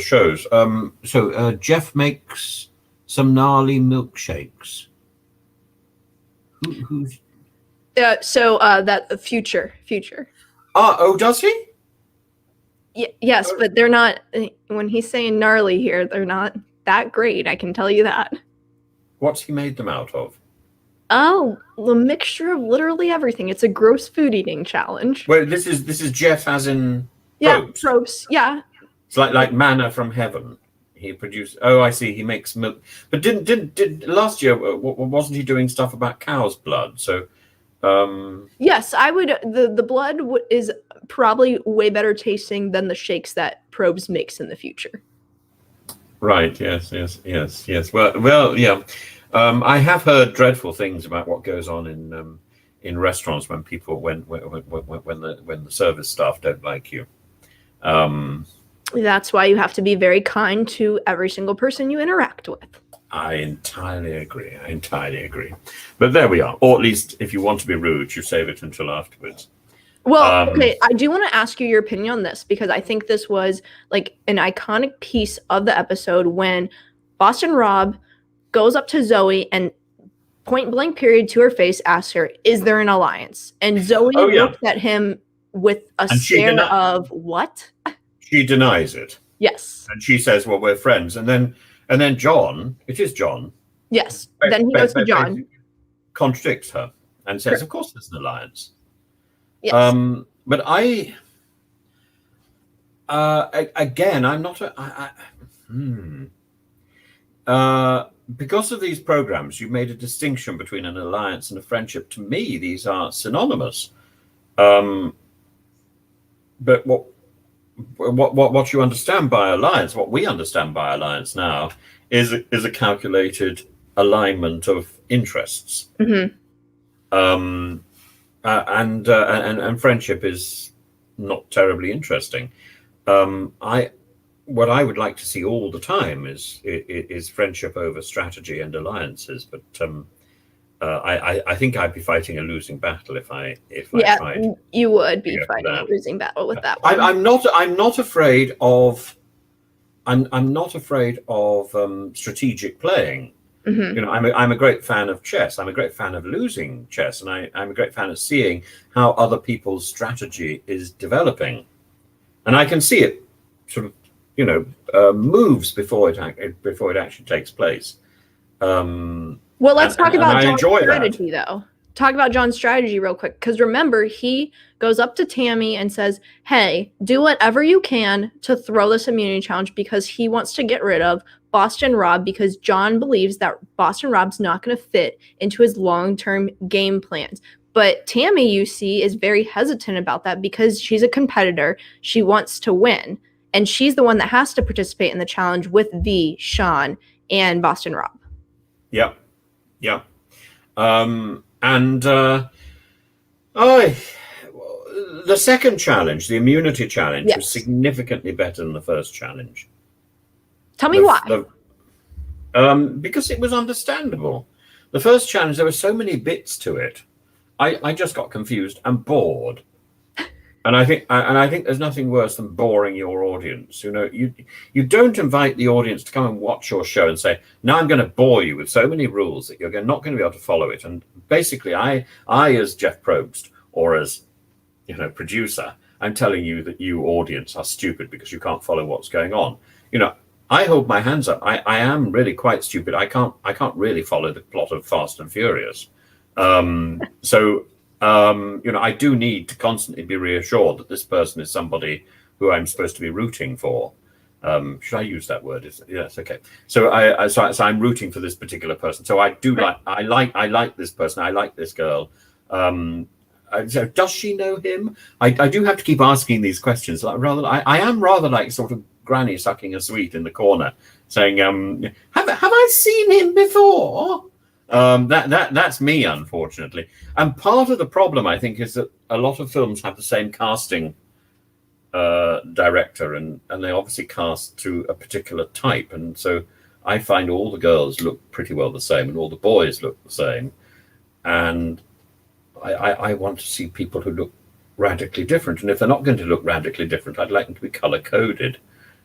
shows. So Jeff makes some gnarly milkshakes. Who's that future. Oh, does he? Yes, but they're not. When he's saying gnarly here, they're not that great. I can tell you that. What's he made them out of? Oh, a mixture of literally everything. It's a gross food eating challenge. Well, this is Jeff as in Probst. Yeah. It's like manna from heaven. He produced. Oh, I see. He makes milk. But did last year? Wasn't he doing stuff about cow's blood? So. Yes, I would. The blood is probably way better tasting than the shakes that Probst makes in the future. Right. Yes. Well. Yeah. I have heard dreadful things about what goes on in restaurants when the service staff don't like you. That's why you have to be very kind to every single person you interact with. I entirely agree. But there we are. Or at least if you want to be rude, you save it until afterwards. Well, okay, I do want to ask you your opinion on this because I think this was like an iconic piece of the episode when Boston Rob goes up to Zoe and point blank period to her face asks her, "Is there an alliance?" And Zoe looks at him with a stare of what? She denies it. Yes. And she says, "Well, we're friends." And then John, it is John. Yes. Then he goes to John. Contradicts her and says, "Of course there's an alliance." Yes. But again, I'm not because of these programs, you've made a distinction between an alliance and a friendship. To me, these are synonymous. But what you understand by alliance, what we understand by alliance now, is a calculated alignment of interests. Mm-hmm. And friendship is not terribly interesting. What I would like to see all the time is friendship over strategy and alliances. But I think I'd be fighting a losing battle if I tried. You would be fighting a losing battle with that one. I'm not afraid of strategic playing. Mm-hmm. You know, I'm a great fan of chess. I'm a great fan of losing chess, and I'm a great fan of seeing how other people's strategy is developing, and I can see it sort of, moves before it actually takes place. Well, let's talk about John's strategy, though. Talk about John's strategy real quick, because remember, he goes up to Tammy and says, "Hey, do whatever you can to throw this immunity challenge," because he wants to get rid of Boston Rob, because John believes that Boston Rob's not going to fit into his long-term game plans. But Tammy, you see, is very hesitant about that because she's a competitor. She wants to win, and she's the one that has to participate in the challenge with V, Sean, and Boston Rob. Yep. The second challenge, the immunity challenge, was significantly better than the first challenge. Tell me why. Because it was understandable. The first challenge, there were so many bits to it. I just got confused and bored. And I think there's nothing worse than boring your audience. You don't invite the audience to come and watch your show and say, now I'm going to bore you with so many rules that you're not going to be able to follow it. And basically, I as Jeff Probst, or as producer, I'm telling you that you audience are stupid because you can't follow what's going on. I hold my hands up. I am really quite stupid. I can't really follow the plot of Fast and Furious. I do need to constantly be reassured that this person is somebody who I'm supposed to be rooting for. Should I use that word? Yes, okay. So I'm rooting for this particular person. So I do I like this person. I like this girl. So does she know him? I do have to keep asking these questions. I am rather like sort of Granny sucking a sweet in the corner, saying, "Have I seen him before?" That's me, unfortunately. And part of the problem, I think, is that a lot of films have the same casting director, and they obviously cast to a particular type. And so I find all the girls look pretty well the same, and all the boys look the same. And I want to see people who look radically different. And if they're not going to look radically different, I'd like them to be color coded.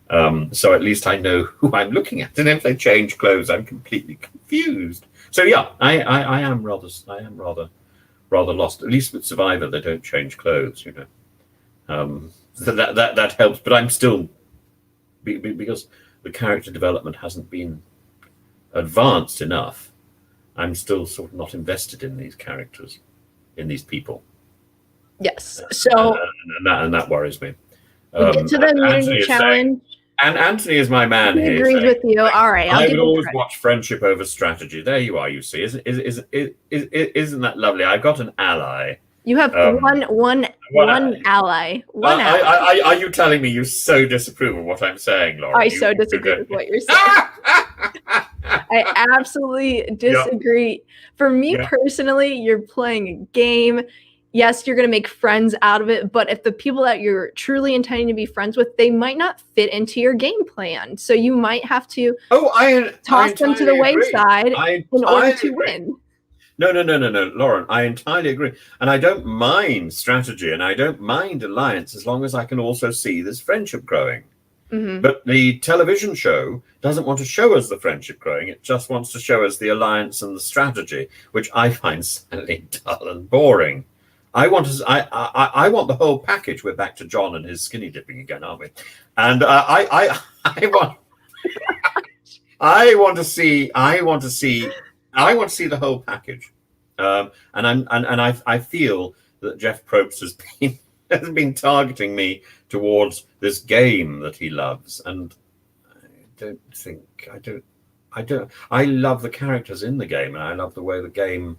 So at least I know who I'm looking at. And if they change clothes, I'm completely confused. So yeah, I am rather lost. At least with Survivor, they don't change clothes, So that helps. But I'm still, because the character development hasn't been advanced enough, I'm still sort of not invested in these characters, in these people. Yes. So and that worries me. We get to the immunity challenge. And Anthony is my man he here. He agrees with you. All right. I would always watch friendship over strategy. There you are, you see. Isn't that lovely? I've got an ally. You have one ally. One ally. Are you telling me you so disapprove of what I'm saying, Laura? I so disagree with what you're saying. I absolutely disagree. Yep. For me personally, you're playing a game. Yes, you're going to make friends out of it, but if the people that you're truly intending to be friends with, they might not fit into your game plan. So you might have to toss them to the wayside in order to win. No, Lauren, I entirely agree. And I don't mind strategy and I don't mind alliance as long as I can also see this friendship growing. Mm-hmm. But the television show doesn't want to show us the friendship growing. It just wants to show us the alliance and the strategy, which I find slightly dull and boring. I want the whole package. We're back to John and his skinny dipping again, aren't we? And I want to see the whole package. And I feel that Jeff Probst has been targeting me towards this game that he loves, and I love the characters in the game, and I love the way the game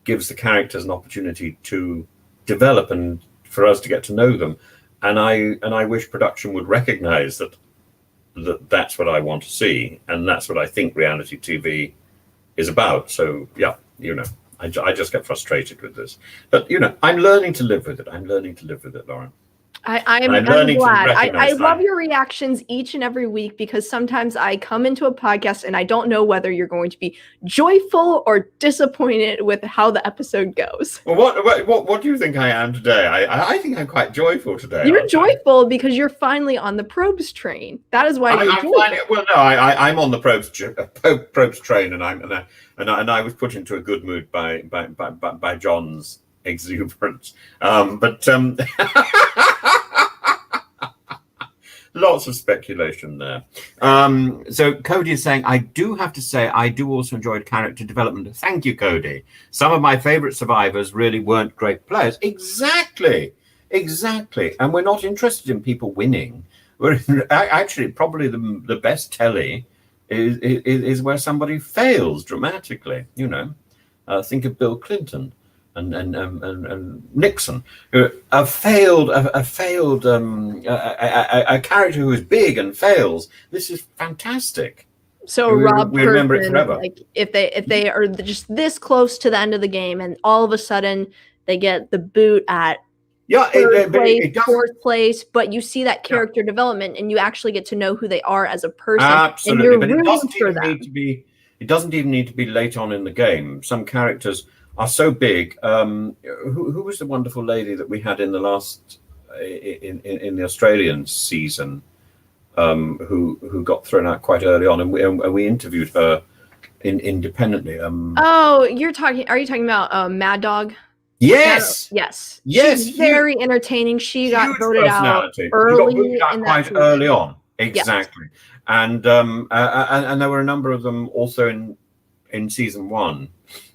gives the characters an opportunity to develop and for us to get to know them. And I wish production would recognize that's what I want to see, and that's what I think reality TV is about. So yeah, I just get frustrated with this, but I'm learning to live with it. I'm learning to live with it, Lauren. I'm glad. I love your reactions each and every week, because sometimes I come into a podcast and I don't know whether you're going to be joyful or disappointed with how the episode goes. Well, what do you think I am today? I think I'm quite joyful today. You're joyful because you're finally on the Probst train. That is why you're joyful. I'm on the Probst train, and I was put into a good mood by John's exuberance. Lots of speculation there. So Cody is saying, I do have to say, I do also enjoy character development. Thank you, Cody. Some of my favorite survivors really weren't great players. Exactly. And we're not interested in people winning. We're actually probably the best telly is where somebody fails dramatically. Think of Bill Clinton and Nixon, a character who is big and fails. This is fantastic. So we remember it forever. Like if they are just this close to the end of the game, and all of a sudden they get the boot at fourth place, but you see that character development, and you actually get to know who they are as a person. Absolutely, and you're rooting for them. It doesn't even need to be late on in the game. Some characters are so big. Who was the wonderful lady that we had in the last in the Australian season, who got thrown out quite early on, and we interviewed her independently. Are you talking about Mad Dog? Yes. Yes. Yes. She's very entertaining. She got voted out early quite early on. Exactly. Yes. And there were a number of them also in season 1.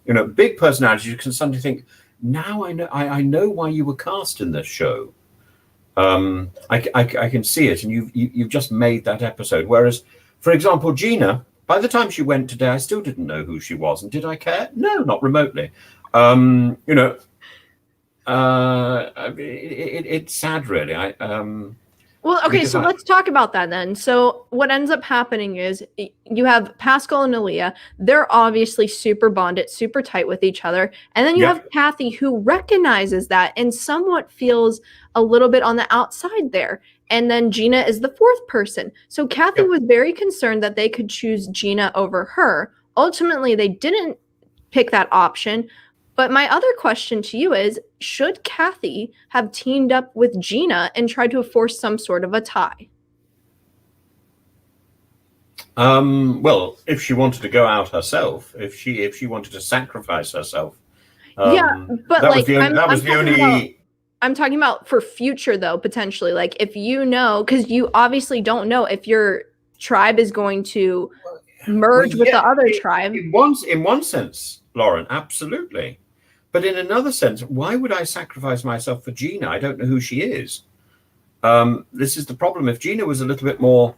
You know, big personalities. You can suddenly think, now I know why you were cast in this show. I can see it, and you've just made that episode. Whereas, for example, Gina, by the time she went today, I still didn't know who she was, and did I care? No, not remotely. You know, it's sad, really. Well, okay, so let's talk about that then. So what ends up happening is you have Pascal and Aaliyah. They're obviously super bonded, super tight with each other. And then you have Kathy, who recognizes that and somewhat feels a little bit on the outside there. And then Gina is the 4th person. So Kathy was very concerned that they could choose Gina over her. Ultimately, they didn't pick that option. But my other question to you is, should Kathy have teamed up with Gina and tried to force some sort of a tie? Well, if she wanted to go out herself, if she wanted to sacrifice herself. But like, I'm talking about for future, though, potentially. Like, if you know, because you obviously don't know if your tribe is going to merge with the other tribe. In one sense, Lauren, absolutely. But in another sense, why would I sacrifice myself for Gina? I don't know who she is. This is the problem. If Gina was a little bit more,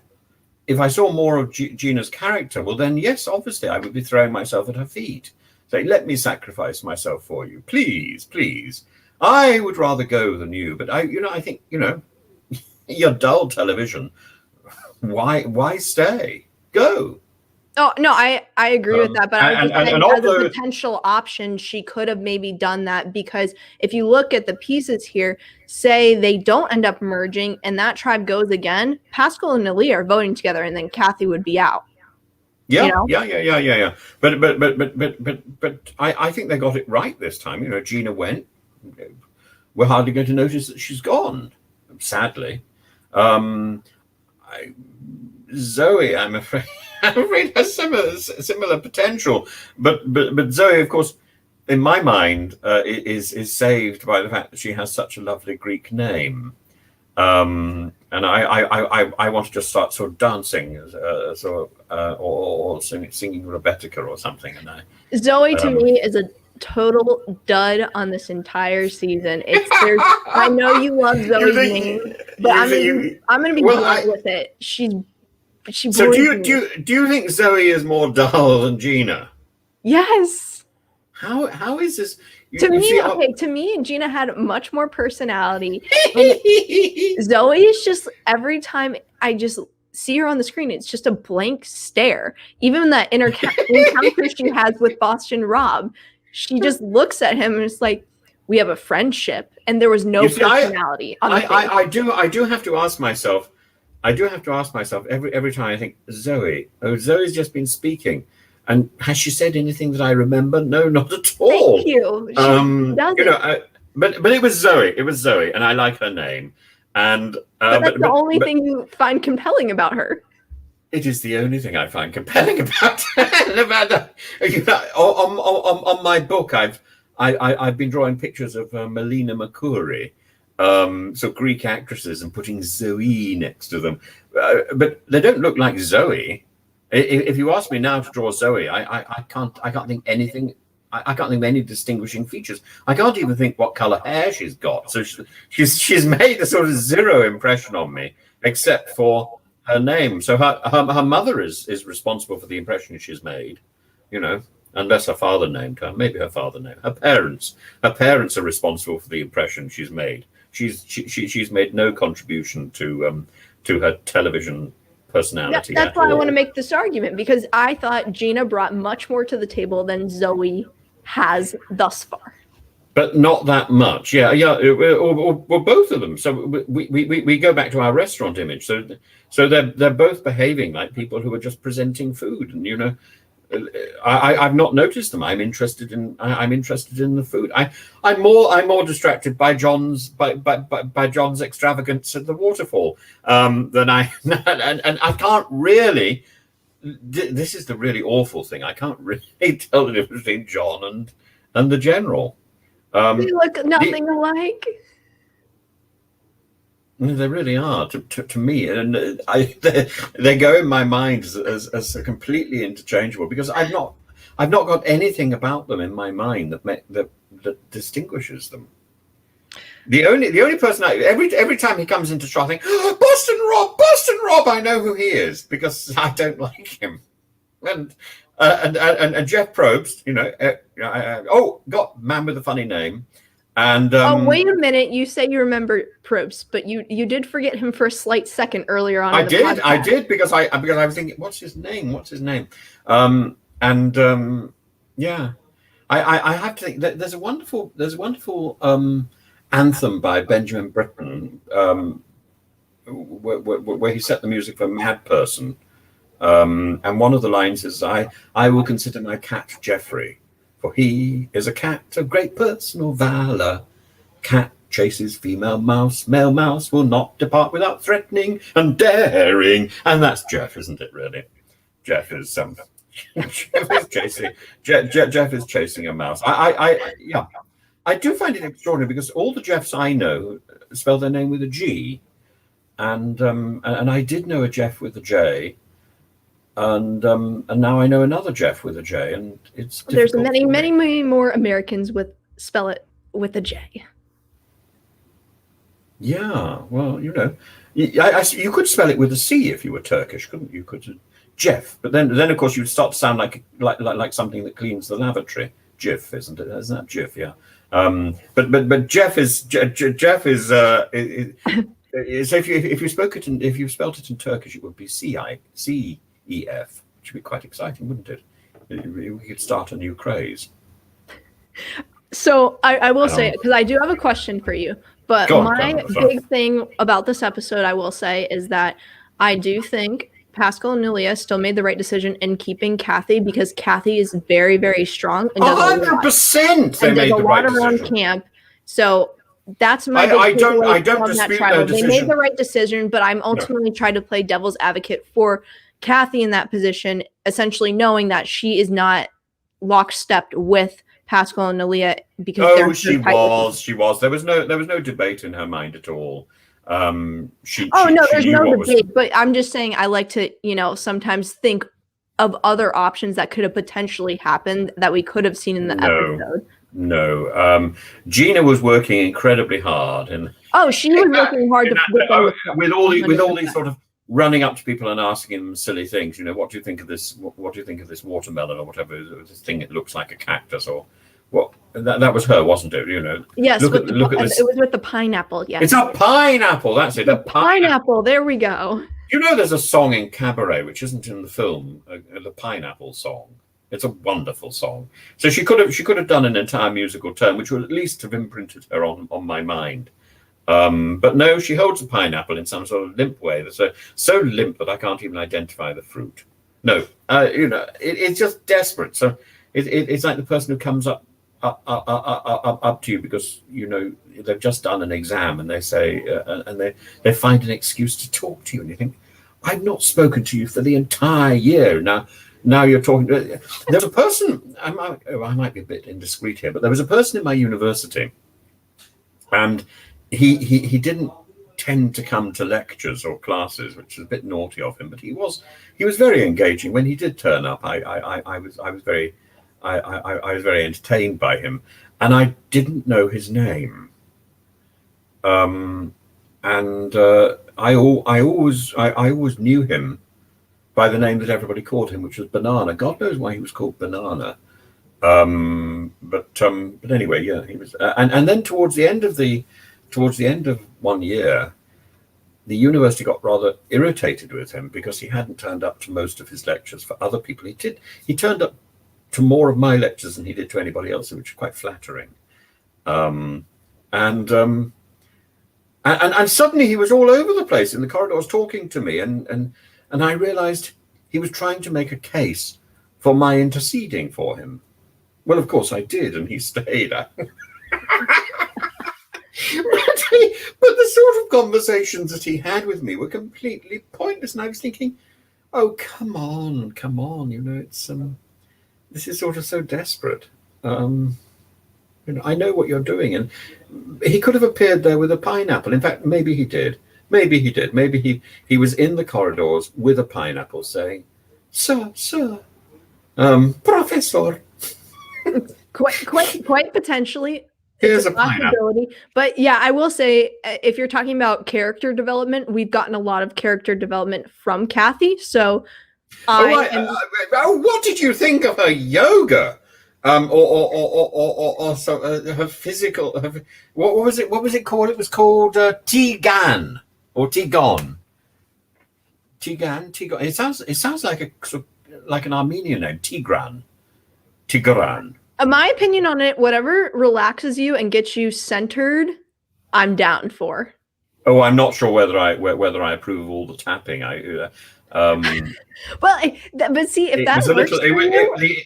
if I saw more of Gina's character, well, then yes, obviously I would be throwing myself at her feet. Say, let me sacrifice myself for you, please, please. I would rather go than you. But I think, you're dull television. Why stay? Go. Oh, no, I agree with that, but I was just saying as a potential option, she could have maybe done that, because if you look at the pieces here, say they don't end up merging and that tribe goes again, Pascal and Aaliyah are voting together and then Kathy would be out. Yeah. But I think they got it right this time. Gina went. We're hardly going to notice that she's gone, sadly. Zoe, I'm afraid has similar potential, but Zoe, of course, in my mind, is saved by the fact that she has such a lovely Greek name, and I want to just start sort of dancing, or singing Rebecca or something. And Zoe to me is a total dud on this entire season. I know you love Zoe's name, but I'm gonna be blunt with it. So do you think Zoe is more dull than Gina? Yes. How is this? To me, Gina had much more personality. Zoe is just, every time I just see her on the screen, it's just a blank stare. Even that encounter she has with Boston Rob, she just looks at him and it's like, we have a friendship, and there was no personality on the face. I do have to ask myself. Every time I think, Zoe's just been speaking, and has she said anything that I remember? No, not at all. Thank you. But it was Zoe, and I like her name. And but that's the only thing you find compelling about her. It is the only thing I find compelling about her. On my book, I've been drawing pictures of Melina Mercouri. So Greek actresses, and putting Zoe next to them, but they don't look like Zoe. If you ask me now to draw Zoe, I can't think anything. I can't think of any distinguishing features. I can't even think what color hair she's got. So she's made a sort of zero impression on me, except for her name. So her mother is responsible for the impression she's made, unless her father named her. Maybe her father named her. Her parents are responsible for the impression she's made. She's made no contribution to her television personality. That's why I want to make this argument, because I thought Gina brought much more to the table than Zoe has thus far. But not that much. Yeah. Or both of them. So we go back to our restaurant image. So they're both behaving like people who are just presenting food, and I've not noticed them. I'm interested in the food. I'm more distracted by John's extravagance at the waterfall than I and I can't really. This is the really awful thing. I can't really tell the difference between John and the general. They look nothing alike. They really are to me, and they go in my mind as completely interchangeable, because I've not got anything about them in my mind that distinguishes them. The only person every time he comes into shot, I think, Boston Rob, I know who he is, because I don't like him, and Jeff Probst, got man with a funny name. And wait a minute! You say you remember Probst, but you did forget him for a slight second earlier on. I did because I was thinking, what's his name? I have to think that there's a wonderful anthem by Benjamin Britten, where he set the music for Mad Person, and one of the lines is, "I will consider my cat Geoffrey, for he is a cat of great personal valor. Cat chases female mouse, male mouse will not depart without threatening and daring." And that's Jeff, isn't it? Really, Jeff is Jeff is chasing a mouse. I do find it extraordinary, because all the Jeffs I know spell their name with a G, and I did know a Jeff with a J. And now I know another Jeff with a J, and it's there's many more Americans spell it with a J. Yeah, well, you could spell it with a C if you were Turkish, couldn't you? Jeff, but then of course you'd start to sound like something that cleans the lavatory. Jif, isn't it? Isn't that Jif? Yeah. But Jeff is so if you spelt it in Turkish, it would be CEF, which would be quite exciting, wouldn't it? We could start a new craze. So I will say, because I do have a question for you, but my big thing about this episode, I will say, is that I do think Pascal and Nulia still made the right decision in keeping Kathy, because Kathy is very, very strong and does 100%. They made the right decision around camp. So that's my. I don't dispute their decision. They made the right decision, but I'm ultimately trying to play devil's advocate for Kathy in that position, essentially knowing that she is not lockstepped with Pascal and Nulia, because she was. There was no debate in her mind at all. There's no debate, but I'm just saying I like to, sometimes think of other options that could have potentially happened that we could have seen in the episode. No. Gina was working incredibly hard, and she was working hard with all these sort of running up to people and asking them silly things. What do you think of this? What do you think of this watermelon or whatever this thing? It looks like a cactus, or what? That was her, wasn't it? Yes. Look at this. It was with the pineapple. Yes. It's a pineapple. That's it. A pineapple. There we go. There's a song in Cabaret which isn't in the film, the pineapple song. It's a wonderful song. So she could have done an entire musical term, which would at least have imprinted her on my mind. But no, she holds a pineapple in some sort of limp way. That's so limp that I can't even identify the fruit. No, it's just desperate. So it's like the person who comes up to you because they've just done an exam, and they say and they find an excuse to talk to you, and you think, I've not spoken to you for the entire year. Now you're talking. There's a person. I might be a bit indiscreet here, but there was a person in my university, and he didn't tend to come to lectures or classes, which is a bit naughty of him. But he was very engaging when he did turn up. I was very entertained by him, and I didn't know his name. I always knew him by the name that everybody called him, which was Banana. God knows why he was called Banana. But anyway, yeah, he was. And then towards the end of one year, the university got rather irritated with him because he hadn't turned up to most of his lectures for other people. He turned up to more of my lectures than he did to anybody else, which is quite flattering. And suddenly he was all over the place in the corridors talking to me, and I realized he was trying to make a case for my interceding for him. Well, of course I did, and he stayed. But the sort of conversations that he had with me were completely pointless, and I was thinking, oh, come on, it's this is sort of so desperate. I know what you're doing, and he could have appeared there with a pineapple. In fact, maybe he did. Maybe he was in the corridors with a pineapple, saying, "Sir, Professor." Quite potentially. Here's a pineapple. But yeah, I will say, if you're talking about character development, we've gotten a lot of character development from Kathy. So, what did you think of her yoga? Or her physical. What was it? What was it called? It was called Tigan or Tigon. Tigan. It sounds like like an Armenian name. Tigran. My opinion on it, whatever relaxes you and gets you centered, I'm down for. Oh, I'm not sure whether I approve of all the tapping. Well, but see, if that works for you,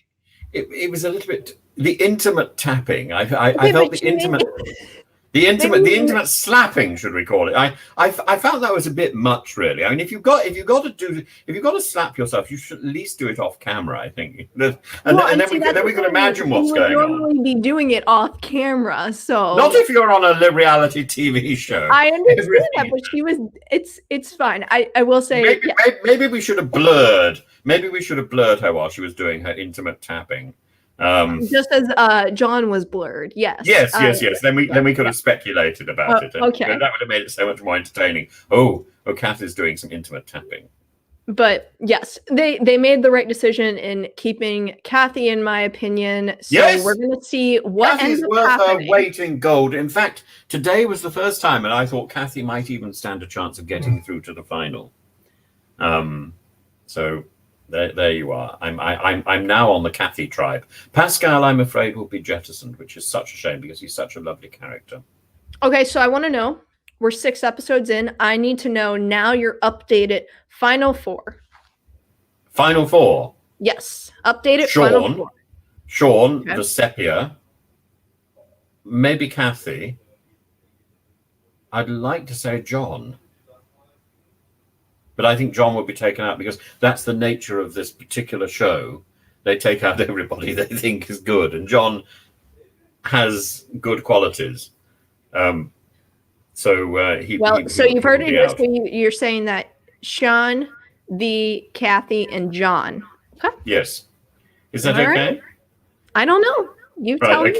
it was a little bit the intimate tapping. I felt the intimate slapping, should we call it? I found that was a bit much, really. I mean, if you've got to slap yourself, you should at least do it off camera, I think. And then we can imagine what's going on. You would normally be doing it off camera, so not if you're on a reality TV show. I understand that, but she was. It's fine. I will say maybe we should have blurred. Maybe we should have blurred her while she was doing her intimate tapping. Just as John was blurred, yes. Yes. Then we could have speculated about it. Okay, that would have made it so much more entertaining. Oh, Kath is doing some intimate tapping. But yes, they made the right decision in keeping Kathy, in my opinion. So yes, we're going to see what Kathy's ends up worth happening. Her weight in gold. In fact, today was the first time, and I thought Kathy might even stand a chance of getting through to the final. So. There you are. I'm now on the Kathy tribe. Pascal, I'm afraid, will be jettisoned, which is such a shame because he's such a lovely character. Okay, so I want to know. We're 6 episodes in. I need to know now your updated final 4. Final 4. Yes, updated final 4. Sean, okay. The sepia. Maybe Kathy. I'd like to say John. But I think John would be taken out because that's the nature of this particular show. They take out everybody they think is good, and John has good qualities. So you've heard it here. So you're saying that Sean, Kathy, and John. Okay. Yes. Is that okay? Right. I don't know. You tell me.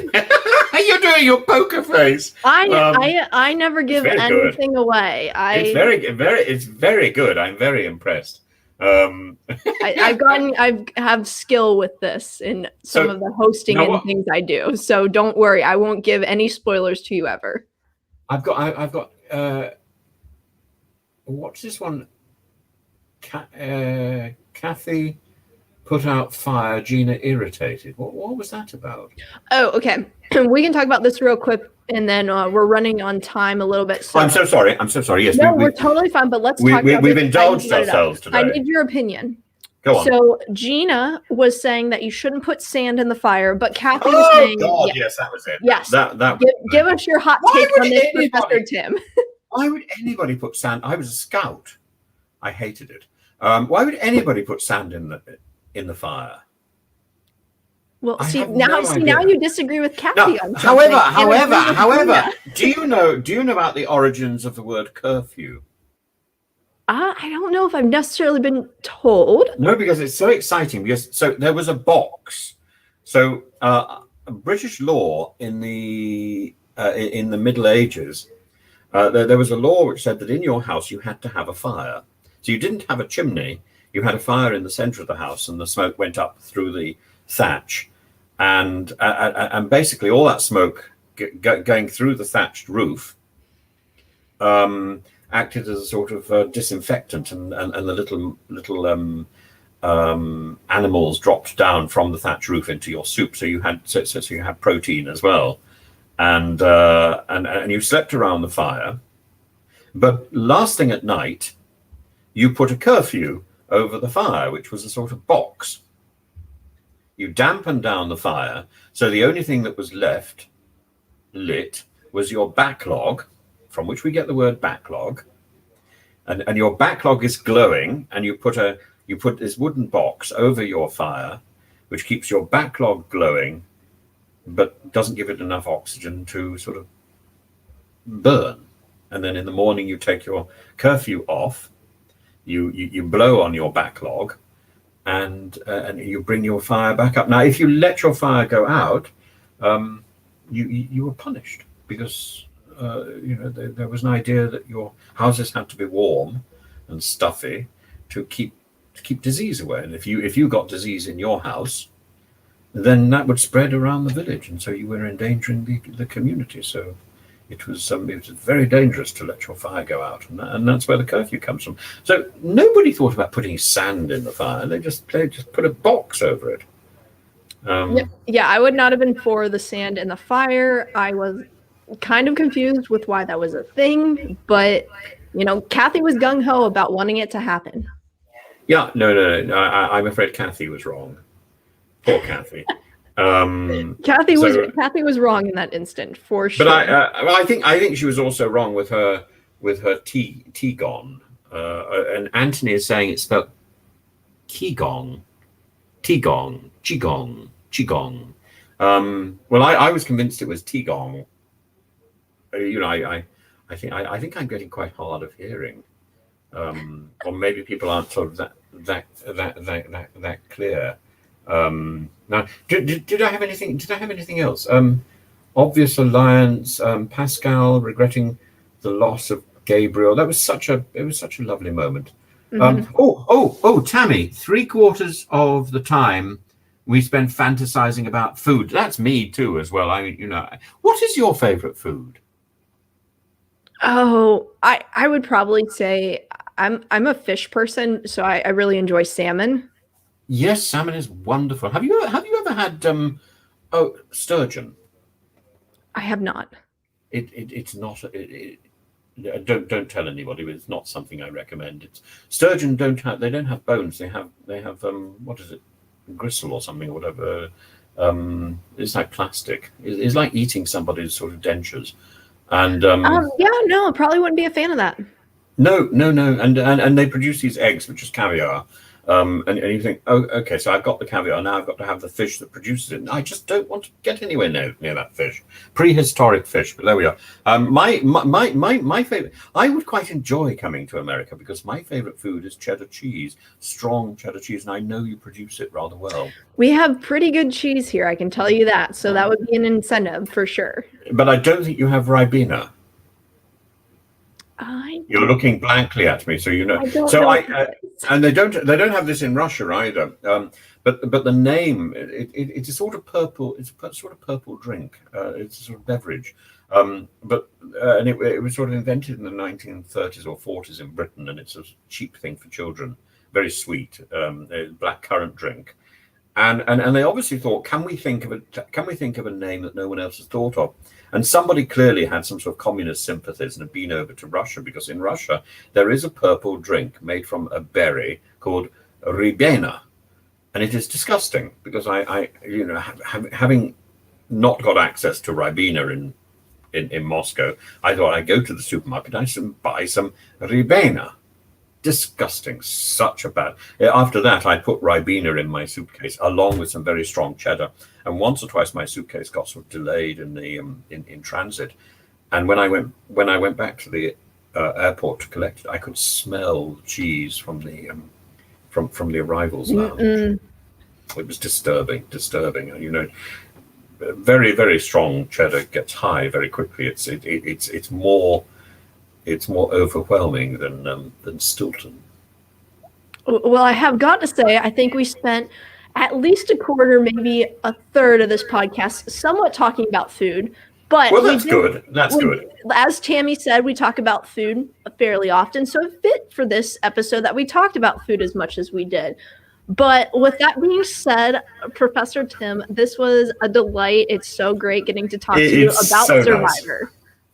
You're doing your poker face. I never give anything away. It's very good. I'm very impressed. I have skill with this in some of the hosting things I do. So don't worry. I won't give any spoilers to you ever. I've got what's this one? Kathy put out fire, Gina irritated. What was that about? Oh, okay. We can talk about this real quick, and then we're running on time a little bit. So. I'm so sorry. Yes, no, we're totally fine. But let's talk about we've indulged ourselves today. I need your opinion. Go on. So Gina was saying that you shouldn't put sand in the fire, but Kathy was saying, God, yes, that was it. Yes, give us your hot take on this, Professor Tim. Why would anybody put sand? I was a scout. I hated it. Why would anybody put sand in the fire? Well, now you disagree with Kathy. No, however, do you know about the origins of the word curfew? I don't know if I've necessarily been told. No, because it's so exciting. So there was a box. So British law in the Middle Ages, there was a law which said that in your house you had to have a fire. So you didn't have a chimney. You had a fire in the center of the house, and the smoke went up through the thatch, and basically all that smoke going through the thatched roof acted as a sort of disinfectant, and the little animals dropped down from the thatch roof into your soup, so you had protein as well, and you slept around the fire. But last thing at night, you put a curfew over the fire, which was a sort of box. you dampened down the fire, so the only thing that was left lit was your backlog, from which we get the word backlog, and your backlog is glowing, and you put this wooden box over your fire, which keeps your backlog glowing, but doesn't give it enough oxygen to sort of burn. And then in the morning you take your curfew off, you blow on your backlog, and you bring your fire back up. Now, if you let your fire go out, you were punished, because there was an idea that your houses had to be warm and stuffy to keep disease away. And if you got disease in your house, then that would spread around the village, and so you were endangering the community. So it was very dangerous to let your fire go out, and that's where the curfew comes from. So nobody thought about putting sand in the fire. They just put a box over it. Yeah, I would not have been for the sand in the fire. I was kind of confused with why that was a thing, but Kathy was gung-ho about wanting it to happen. Yeah, no. I'm afraid Kathy was wrong. Poor Kathy. Kathy was wrong in that instant, for sure. But I think she was also wrong with her T-gong. And Anthony is saying it's spelled Qigong, T-gong, Qigong, Qigong. Well, I was convinced it was T-gong. I think I'm getting quite hard of hearing, or maybe people aren't sort of that clear. Now, did I have anything? Did I have anything else? Obvious alliance. Pascal regretting the loss of Gabriel. It was such a lovely moment. Mm-hmm. Tammy. 3/4 of the time we spend fantasizing about food. That's me too, as well. I mean, what is your favorite food? Oh, I would probably say I'm a fish person, so I really enjoy salmon. Yes, salmon is wonderful. Have you ever had sturgeon? I have not. It's not. Don't tell anybody, but it's not something I recommend. Sturgeon don't have bones. They have what is it, gristle or something or whatever. It's like plastic. It's like eating somebody's sort of dentures. And I probably wouldn't be a fan of that. No, and they produce these eggs, which is caviar. And you think, oh, okay, so I've got the caviar, now I've got to have the fish that produces it. And I just don't want to get anywhere near that fish. Prehistoric fish, but there we are. My favorite, I would quite enjoy coming to America, because my favorite food is cheddar cheese, strong cheddar cheese, and I know you produce it rather well. We have pretty good cheese here, I can tell you that. So that would be an incentive for sure. But I don't think you have Ribena. You're looking blankly at me, so and they don't have this in Russia either. But the name, it's a sort of purple. It's a sort of purple drink. It's a sort of beverage. And it was sort of invented in the 1930s or 40s in Britain, and it's a cheap thing for children. Very sweet, blackcurrant drink. And they obviously thought, can we think of a name that no one else has thought of? And somebody clearly had some sort of communist sympathies and had been over to Russia, because in Russia there is a purple drink made from a berry called ribena, and it is disgusting, because I having not got access to ribena in Moscow, I thought I'd go to the supermarket and buy some ribena. Disgusting, such a bad. After that, I put Ribena in my suitcase along with some very strong cheddar, and once or twice my suitcase got sort of delayed in the in transit, and when I went back to the airport to collect it, I could smell cheese from the arrivals lounge. Mm-mm. It was disturbing. Very, very strong cheddar gets high very quickly. It's more overwhelming than Stilton. Well, I have got to say, I think we spent at least a quarter, maybe a third of this podcast somewhat talking about food. But that's good. That's good. As Tammy said, we talk about food fairly often, so it fit for this episode that we talked about food as much as we did. But with that being said, Professor Tim, this was a delight. It's so great getting to talk to you about Survivor. Nice.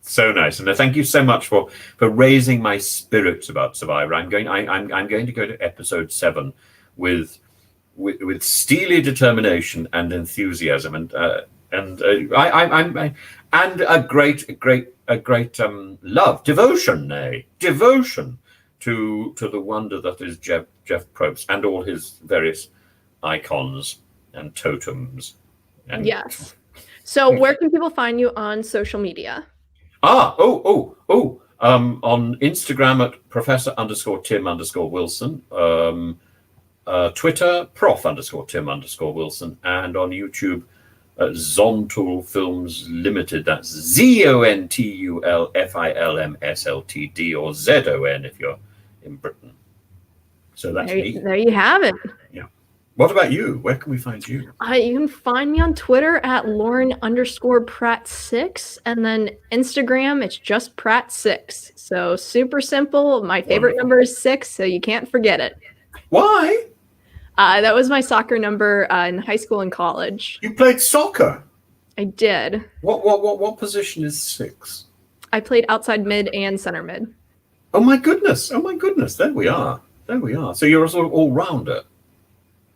So nice, and thank you so much for raising my spirits about Survivor. I'm going to go to episode 7 with with steely determination and enthusiasm, and a great love, devotion to the wonder that is Jeff Probst and all his various icons and totems. And yes. So where can people find you on social media? On Instagram at Professor_Tim_Wilson, Twitter Prof_Tim_Wilson, and on YouTube Zontool Films Limited. That's ZONTULFILMSLTD, or ZON if you're in Britain. So that's me. There you have it. Yeah. What about you? Where can we find you? You can find me on Twitter at Lauren_Pratt6, and then Instagram, it's just Pratt6. So super simple. My favorite number is 6, so you can't forget it. Why? That was my soccer number in high school and college. You played soccer? I did. What position is 6? I played outside mid and center mid. Oh my goodness. There we are. So you're a sort of all-rounder.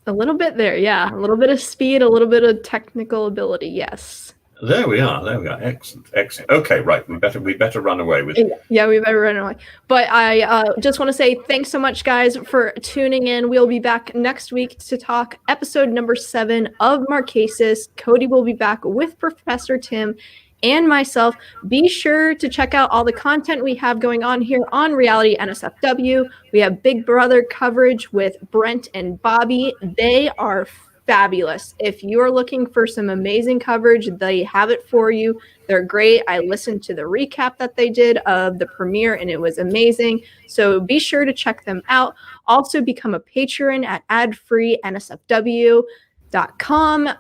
A little bit there, yeah. A little bit of speed, a little bit of technical ability, yes. There we are. Excellent. Okay, right. We better run away with. Yeah, we better run away. But I just want to say thanks so much, guys, for tuning in. We'll be back next week to talk episode number 7 of Marquesas. Cody will be back with Professor Tim and myself. Be sure to check out all the content we have going on here on Reality NSFW. We have Big Brother coverage with Brent and Bobby. They are fabulous. If you're looking for some amazing coverage, they have it for you. They're great. I listened to the recap that they did of the premiere, and it was amazing. So be sure to check them out. Also become a patron at adfreeNSFW.com.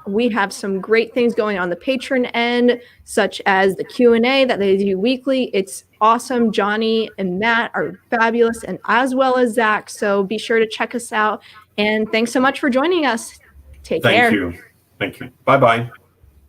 We have some great things going on the patron end, such as the Q&A that they do weekly. It's awesome. Johnny and Matt are fabulous, and as well as Zach. So be sure to check us out. And thanks so much for joining us. Take care. Thank you. Bye-bye.